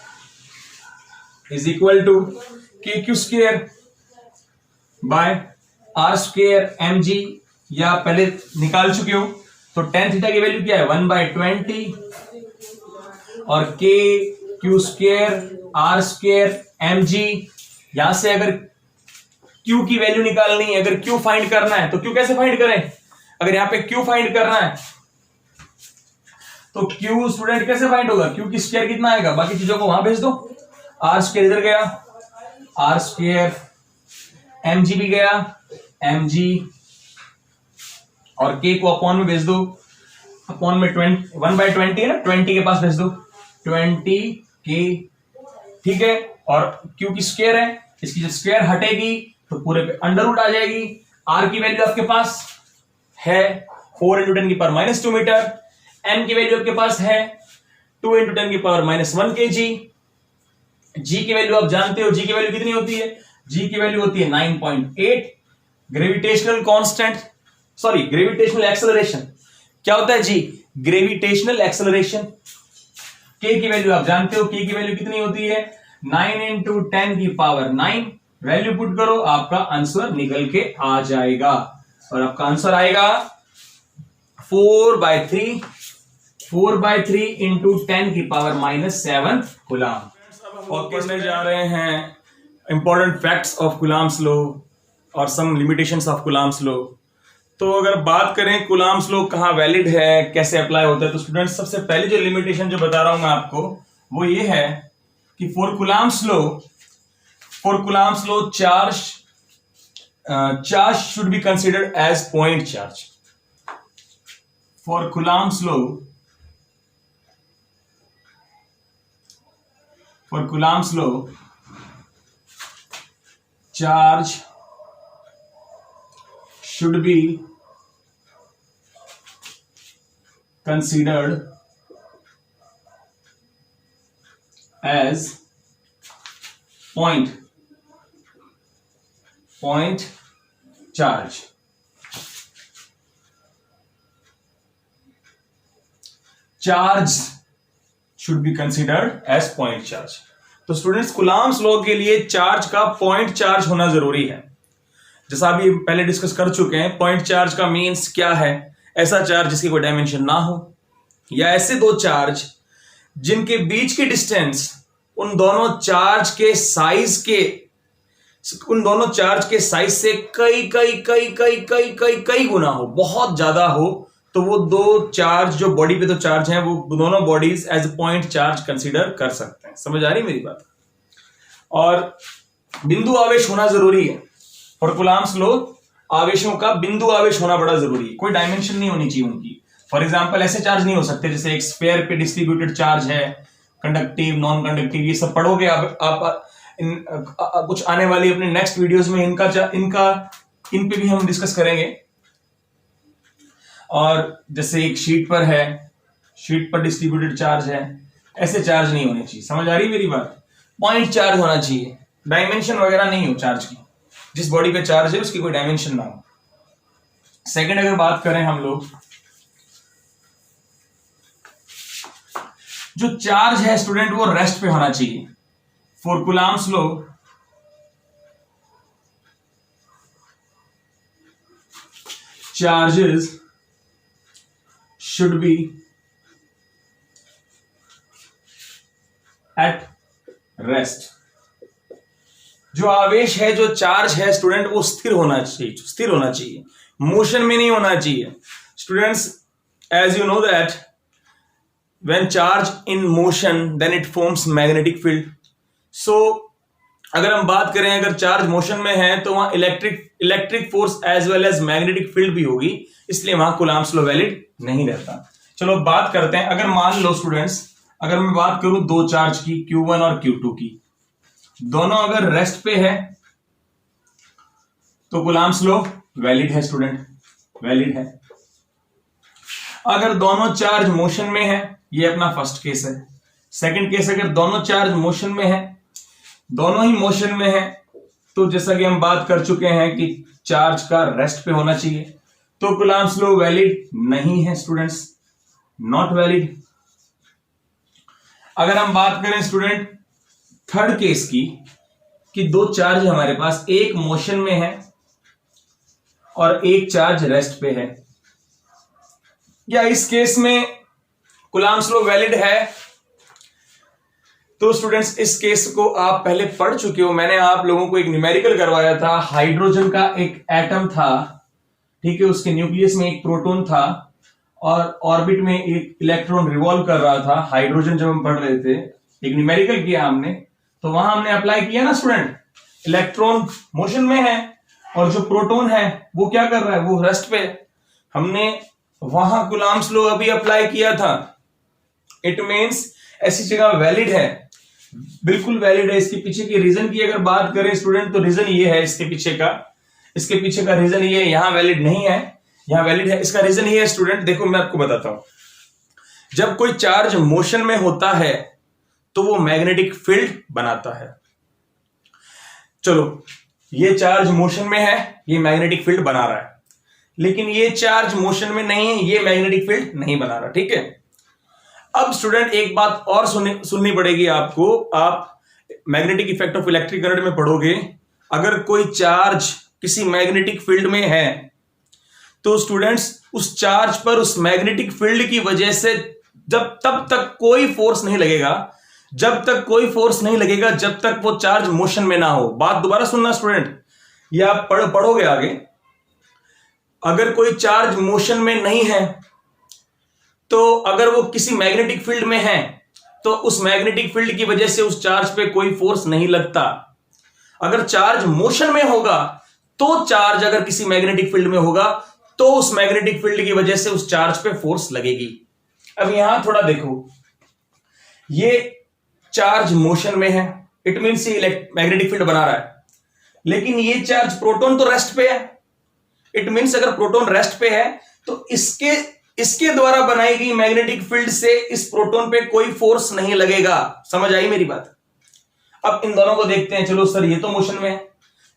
is equal to k Q square by are square M g, या पहले निकाल चुके हो। तो टेन थीटा की वैल्यू क्या है 1/20, और K Q square R square M G. यहां से अगर क्यू की वैल्यू निकालनी है, अगर क्यू फाइंड करना है, तो क्यू कैसे फाइंड करें? अगर यहां पे क्यू फाइंड करना है तो क्यू स्टूडेंट कैसे फाइंड होगा? क्यू की स्क्वायर कितना आएगा, बाकी चीजों को वहां भेज दो। आर स्क्वायर इधर गया, आर स्क्वायर एम जी भी गया, एम जी, और के को अपॉन में भेज दो। अपॉन में 1/20 है ना, 20 के पास भेज दो, 20 के। ठीक है, और क्यू की स्क्वायर है, इसकी जब स्क्वायर हटेगी तो पूरे पे अंडर रूट आ जाएगी। आर की वैल्यू आपके पास है 4 × 10⁻² मीटर। एन की वैल्यू आपके पास है 2 × 10⁻1 kg। जी की वैल्यू आप जानते हो, जी की वैल्यू कितनी होती है? जी की वैल्यू होती है 9.8। Gravitational constant, sorry gravitational acceleration क्या होता है जी? Gravitational acceleration. के की वैल्यू आप जानते हो, के की वैल्यू कितनी होती है 9 × 10�9। वैल्यू पुट करो, आपका आंसर निकल के आ जाएगा, और आपका आंसर आएगा 4/3 × 10⁻⁻7 कूलम। और पढ़ने जा रहे हैं important facts of Coulomb's law और some limitations of Coulomb's law. तो अगर बात करें कूलम्स लॉ कहाँ वैलिड है, कैसे अप्लाई होता है, तो स्टूडेंट्स सबसे पहले जो लिमिटेशन जो बता रहा हूं मैं आपको वो ये है कि for Coulomb's law charge should be considered as point charge. For Coulomb's law charge should be considered as point charge। Charge should be considered as point charge। तो स्टूडेंट्स कूलम्स लॉ के लिए चार्ज का point charge होना जरूरी है। जैसा अभी पहले डिस्कस कर चुके हैं, पॉइंट चार्ज का मीन्स क्या है? ऐसा चार्ज जिसकी कोई डायमेंशन ना हो, या ऐसे दो चार्ज जिनके बीच की डिस्टेंस उन दोनों चार्ज के साइज से कई गुना हो, बहुत ज्यादा हो, तो वो दो चार्ज जो बॉडी पे दो चार्ज हैं, वो दोनों bodies as a point charge consider कर सकते हैं। समझ आ रही मेरी बात? और बिंदु आवेश होना जरूरी है। फॉर कूलम्स लॉ आवेशों का बिंदु आवेश होना बड़ा जरूरी है, कोई डायमेंशन नहीं होनी चाहिए उनकी। फॉर एग्जांपल ऐसे चार्ज नहीं हो सकते जैसे एक स्फीयर पे डिस्ट्रीब्यूटेड चार्ज है, कंडक्टिव, नॉन कंडक्टिव, ये सब पढ़ोगे आप कुछ आने वाली अपने नेक्स्ट वीडियोस में इन पे भी हम डिस्कस करेंगे। और जैसे एक शीट पर डिस्ट्रीब्यूटेड चार्ज है, ऐसे चार्ज नहीं होने चाहिए। समझ आ रही मेरी बात? पॉइंट चार्ज होना चाहिए, डायमेंशन वगैरह नहीं हो चार्ज की, जिस बॉडी पे चार्ज है उसकी कोई डायमेंशन ना हो। सेकंड अगर बात करें हम लोग, जो चार्ज है स्टूडेंट वो रेस्ट पे होना चाहिए। For Coulomb's law charges should be at rest। जो आवेश है, जो चार्ज है स्टूडेंट, वो स्थिर होना चाहिए, मोशन में नहीं होना चाहिए। Students, as you know that when charge in motion then it forms magnetic field. So अगर हम बात करें, अगर चार्ज मोशन में है तो वहां electric force as well as magnetic field भी होगी, इसलिए वहां कूलम्स लॉ वैलिड नहीं रहता। चलो बात करते हैं, अगर मान लो स्टूडेंट्स, अगर मैं बात करूं दो चार्ज की, Q1 और Q2 की, दोनों अगर रेस्ट पे है तो कूलम्स लॉ वैलिड है स्टूडेंट, वैलिड है। अगर दोनों चार्ज मोशन में है, ये अपना फर्स्ट केस है। सेकंड केस, अगर दोनों चार्ज मोशन में है, दोनों ही मोशन में है, तो जैसा कि हम बात कर चुके हैं कि चार्ज का रेस्ट पे होना चाहिए, तो कूलम्ब्स लॉ वैलिड नहीं है स्टूडेंट्स, नॉट वैलिड। अगर हम बात करें स्टूडेंट थर्ड केस की, कि दो चार्ज हमारे पास, एक मोशन में है और एक चार्ज रेस्ट पे है, या इस केस में कूलम्ब्स लॉ वैलिड है, तो स्टूडेंट्स इस केस को आप पहले पढ़ चुके हो। मैंने आप लोगों को एक न्यूमेरिकल करवाया था। हाइड्रोजन का एक एटम था, ठीक है, उसके न्यूक्लियस में एक प्रोटॉन था और ऑर्बिट में एक इलेक्ट्रॉन रिवॉल्व कर रहा था। हाइड्रोजन जब हम पढ़ रहे थे, एक न्यूमेरिकल किया हमने, तो वहां हमने अप्लाई किया ना स्टूडेंट, इलेक्ट्रॉन मोशन में है और जो प्रोटॉन है वो क्या कर रहा है, वो रेस्ट पे। हमने वहां कूलम्ब्स लॉ अभी अप्लाई किया था। इट मींस ऐसी जगह वैलिड है, बिल्कुल वैलिड है। इसके पीछे की रीजन की अगर बात करें स्टूडेंट, तो रीजन ये है इसके पीछे का रीजन ये है, यहां वैलिड नहीं है, यहां वैलिड है। इसका रीजन ये है स्टूडेंट, देखो मैं आपको बताता हूं। जब कोई चार्ज मोशन में होता है तो वो मैग्नेटिक फील्ड बनाता है। चलो, ये चार्ज मोशन में है, ये मैग्नेटिक फील्ड बना रहा है, लेकिन ये चार्ज मोशन में नहीं है, ये मैग्नेटिक फील्ड नहीं बना रहा, ठीक है। अब स्टूडेंट एक बात और सुननी पड़ेगी आपको। आप magnetic effect of electric current में पढ़ोगे, अगर कोई चार्ज किसी मैग्नेटिक फील्ड में है तो स्टूडेंट्स उस चार्ज पर उस मैग्नेटिक फील्ड की वजह से तब तक कोई फोर्स नहीं लगेगा, जब तक वो चार्ज मोशन में ना हो। बात दोबारा सुनना स्टूडेंट, ये आप पढ़ोगे आगे। अगर कोई चार्ज मोशन में नहीं है, तो अगर वो किसी मैग्नेटिक फील्ड में है, तो उस मैग्नेटिक फील्ड की वजह से उस चार्ज पे कोई फोर्स नहीं लगता। अगर चार्ज मोशन में होगा, तो चार्ज अगर किसी मैग्नेटिक फील्ड में होगा, तो उस मैग्नेटिक फील्ड की वजह से उस चार्ज पे फोर्स लगेगी। अब यहां थोड़ा देखो, ये चार्ज मोशन में है, इट मींस ये मैग्नेटिक फील्ड बना रहा है, लेकिन ये चार्ज प्रोटॉन तो रेस्ट पे है। इट मींस अगर प्रोटॉन रेस्ट पे है, तो इसके द्वारा बनाई गई मैग्नेटिक फील्ड से इस प्रोटॉन पे कोई फोर्स नहीं लगेगा। समझ आई मेरी बात? अब इन दोनों को देखते हैं। चलो सर, ये तो मोशन में है,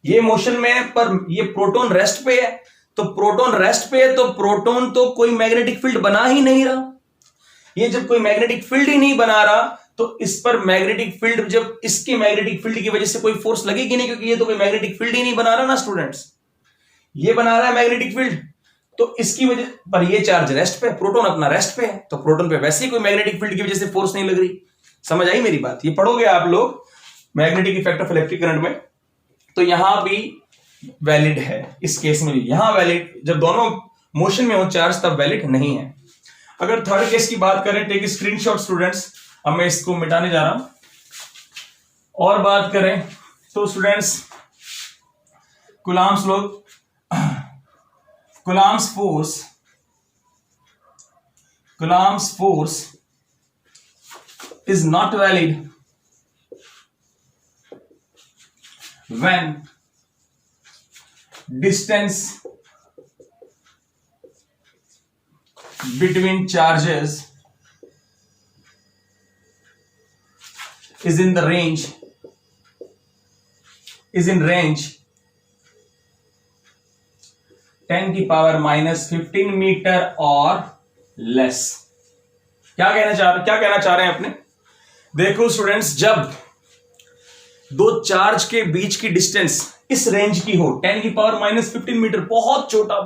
ये मोशन में है, पर ये प्रोटॉन रेस्ट पे है। तो प्रोटॉन रेस्ट पे है, तो प्रोटॉन तो कोई मैग्नेटिक फील्ड बना ही नहीं रहा। ये जब कोई मैग्नेटिक फील्ड ही नहीं बना रहा, तो इस पर मैग्नेटिक फील्ड, जब इसकी मैग्नेटिक फील्ड की वजह से कोई फोर्स लगेगी नहीं, क्योंकि ये तो कोई मैग्नेटिक फील्ड ही नहीं बना रहा ना स्टूडेंट्स। ये बना रहा है मैग्नेटिक फील्ड, तो इसकी वजह पर ये चार्ज रेस्ट पे, प्रोटॉन अपना रेस्ट पे है, तो प्रोटॉन पे वैसे ही कोई मैग्नेटिक फील्ड की वजह से फोर्स नहीं लग रही। समझ आई मेरी बात? ये पढ़ोगे आप लोग magnetic effect of electric current में, तो यहां भी वैलिड है। इस केस में भी यहां वैलिड, जब दोनों मोशन में हो चार्ज, तब वैलिड नहीं है। अगर थर्ड केस की बात करें, टेक स्क्रीनशॉट स्टूडेंट्स, अब मैं इसको मिटाने जा रहा हूं। और बात करें तो students, Coulomb's law, Coulomb's force is not valid when distance between charges is in range 10 की पावर -15 मीटर और लेस। क्या कहना चाह रहे हैं अपने? देखो स्टूडेंट्स, जब दो चार्ज के बीच की डिस्टेंस इस रेंज की हो, 10 की पावर -15 मीटर, बहुत छोटा,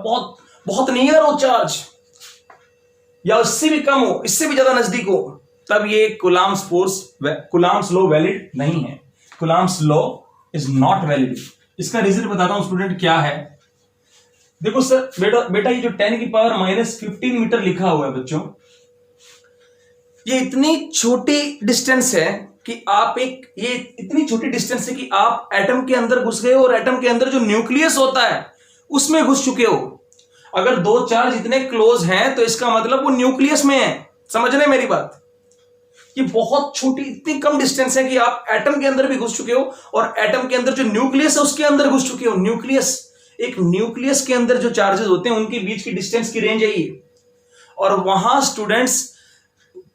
बहुत नियर हो चार्ज, या उससे भी कम हो, इससे भी ज्यादा नजदीक हो, तब ये कूलम्ब्स लॉ वैलिड नहीं है। Coulomb's law is not valid. इसका रीजन बताता हूं स्टूडेंट क्या है। देखो सर, बेटा ये जो 10 की पावर -15 मीटर लिखा हुआ है बच्चों, ये इतनी छोटी डिस्टेंस है कि आप एटम के अंदर घुस गए हो, और एटम के अंदर जो न्यूक्लियस होता है उसमें घुस चुके हो। अगर दो चार्ज इतने क्लोज हैं, तो इसका मतलब वो न्यूक्लियस में है। समझ रहे मेरी बात? ये बहुत छोटी, इतनी कम डिस्टेंस है कि आप एटम के अंदर भी घुस चुके हो, और एटम के अंदर जो न्यूक्लियस है उसके अंदर घुस चुके हो। न्यूक्लियस एक न्यूक्लियस के अंदर जो चार्जेस होते हैं उनके बीच की डिस्टेंस की रेंज है ये। और वहां स्टूडेंट्स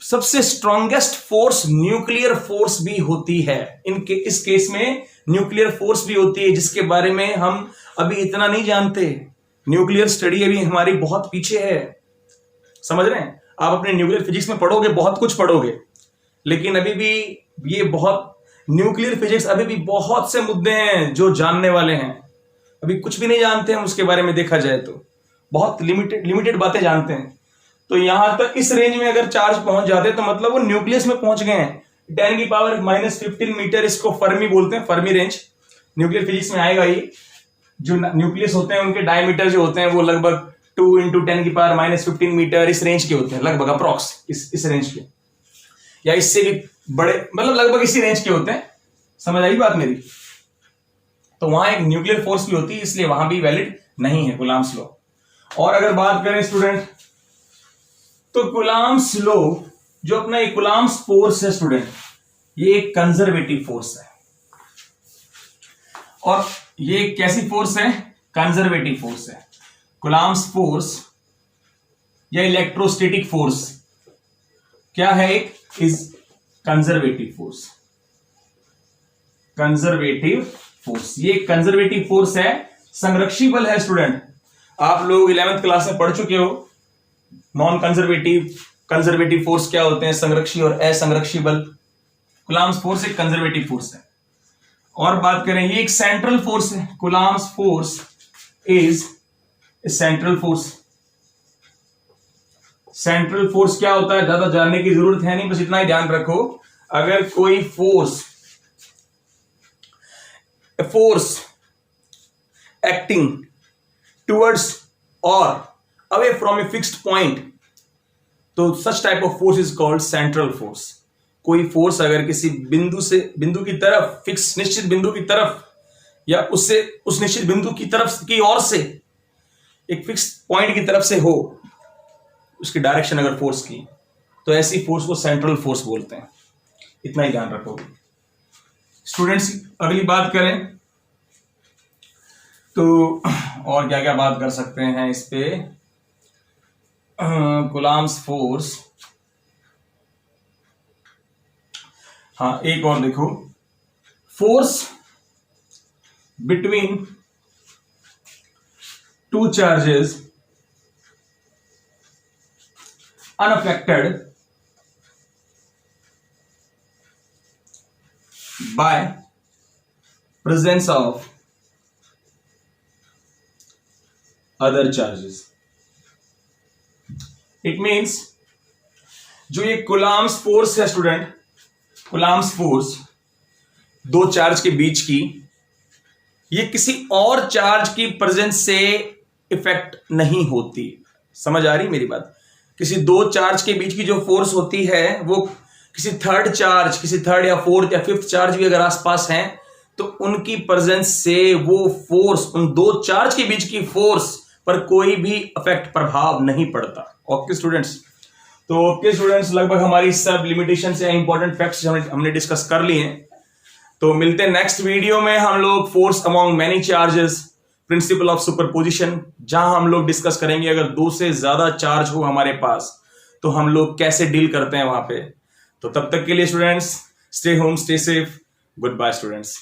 सबसे स्ट्रॉन्गेस्ट फोर्स न्यूक्लियर फोर्स भी होती है। इस केस में न्यूक्लियर फोर्स भी होती है, जिसके बारे में हम अभी इतना नहीं जानते। न्यूक्लियर स्टडी अभी हमारी बहुत पीछे है, समझ रहे हैं। आप अपने न्यूक्लियर फिजिक्स में पढ़ोगे, बहुत कुछ पढ़ोगे, लेकिन अभी भी ये बहुत न्यूक्लियर फिजिक्स अभी भी बहुत से मुद्दे हैं जो जानने वाले हैं। अभी कुछ भी नहीं जानते हम उसके बारे में, देखा जाए तो बहुत लिमिटेड बातें जानते हैं। तो यहां तक इस रेंज में अगर चार्ज पहुंच जाते हैं तो मतलब वो न्यूक्लियस में पहुंच गए हैं। 10⁻⁻15 मीटर, इसको फर्मी बोलते हैं, फर्मी रेंज न्यूक्लियर फिजिक्स में आएगा। ये जो न्यूक्लियस होते हैं उनके डायमीटर जो होते हैं वो लगभग 2 × 10⁻⁻15 मीटर इस रेंज के होते हैं, लगभग अप्रॉक्स इस रेंज के, या इससे भी बड़े, मतलब लगभग इसी रेंज के होते हैं। समझ आई बात मेरी। तो वहां एक न्यूक्लियर फोर्स भी होती है, इसलिए वहां भी वैलिड नहीं है कूलम्ब्स लॉ। और अगर बात करें स्टूडेंट, तो कूलम्ब्स लॉ जो अपना एक कूलम्ब्स फोर्स है स्टूडेंट, ये एक कंजर्वेटिव फोर्स है। और ये कैसी फोर्स है? कंजर्वेटिव फोर्स है। कूलम्ब्स फोर्स या इलेक्ट्रोस्टैटिक फोर्स क्या है? एक is conservative force. Conservative force, ये कंजर्वेटिव फोर्स है, संरक्षी बल है स्टूडेंट। आप लोग 11th क्लास में पढ़ चुके हो नॉन कंजर्वेटिव, कंजर्वेटिव फोर्स क्या होते हैं, संरक्षी और असंरक्षी बल। कूलम्ब्स फोर्स एक कंजर्वेटिव फोर्स है। और बात करें, ये एक सेंट्रल फोर्स है। Coulomb's force is central force. Central force क्या होता है ज्यादा जानने की जरूरत है नहीं, बस इतना ही ध्यान रखो, अगर कोई फोर्स एक्टिंग टुवर्ड्स और away from a fixed point, तो such type of force is called central force. कोई फोर्स अगर किसी बिंदु की तरफ, फिक्स निश्चित बिंदु की तरफ, या उससे उस निश्चित बिंदु की तरफ की ओर से एक फिक्स पॉइंट की तरफ से हो, उसकी डायरेक्शन अगर फोर्स की, तो ऐसी फोर्स को सेंट्रल फोर्स बोलते हैं। इतना ही ध्यान रखोगे स्टूडेंट्स। अगली बात करें तो और क्या क्या बात कर सकते हैं इस पे, कूलम्ब्स फोर्स। हाँ, एक और देखो, force between two charges unaffected by presence of other charges. It means जो ये कूलम्ब्स फोर्स है स्टूडेंट, कूलम्ब्स फोर्स दो चार्ज के बीच की, ये किसी और चार्ज की प्रेजेंस से इफेक्ट नहीं होती। समझ आ रही मेरी बात? किसी दो चार्ज के बीच की जो फोर्स होती है वो किसी थर्ड या फोर्थ या फिफ्थ चार्ज भी अगर आसपास हैं, तो उनकी प्रेजेंस से वो फोर्स, उन दो चार्ज के बीच की फोर्स पर कोई भी इफेक्ट, प्रभाव नहीं पड़ता। ओके स्टूडेंट्स, तो ओके स्टूडेंट्स, लगभग हमारी सब लिमिटेशन से इंपॉर्टेंट फैक्ट्स हमने डिस्कस कर लिए हैं। तो मिलते हैं नेक्स्ट वीडियो में, हम लोग force among many charges, principle of superposition, जहां हम लोग डिस्कस करेंगे अगर दो से ज्यादा चार्ज हो हमारे पास तो हम लोग कैसे डील करते हैं वहां पे। तो तब तक के लिए students, stay home, stay safe, goodbye students.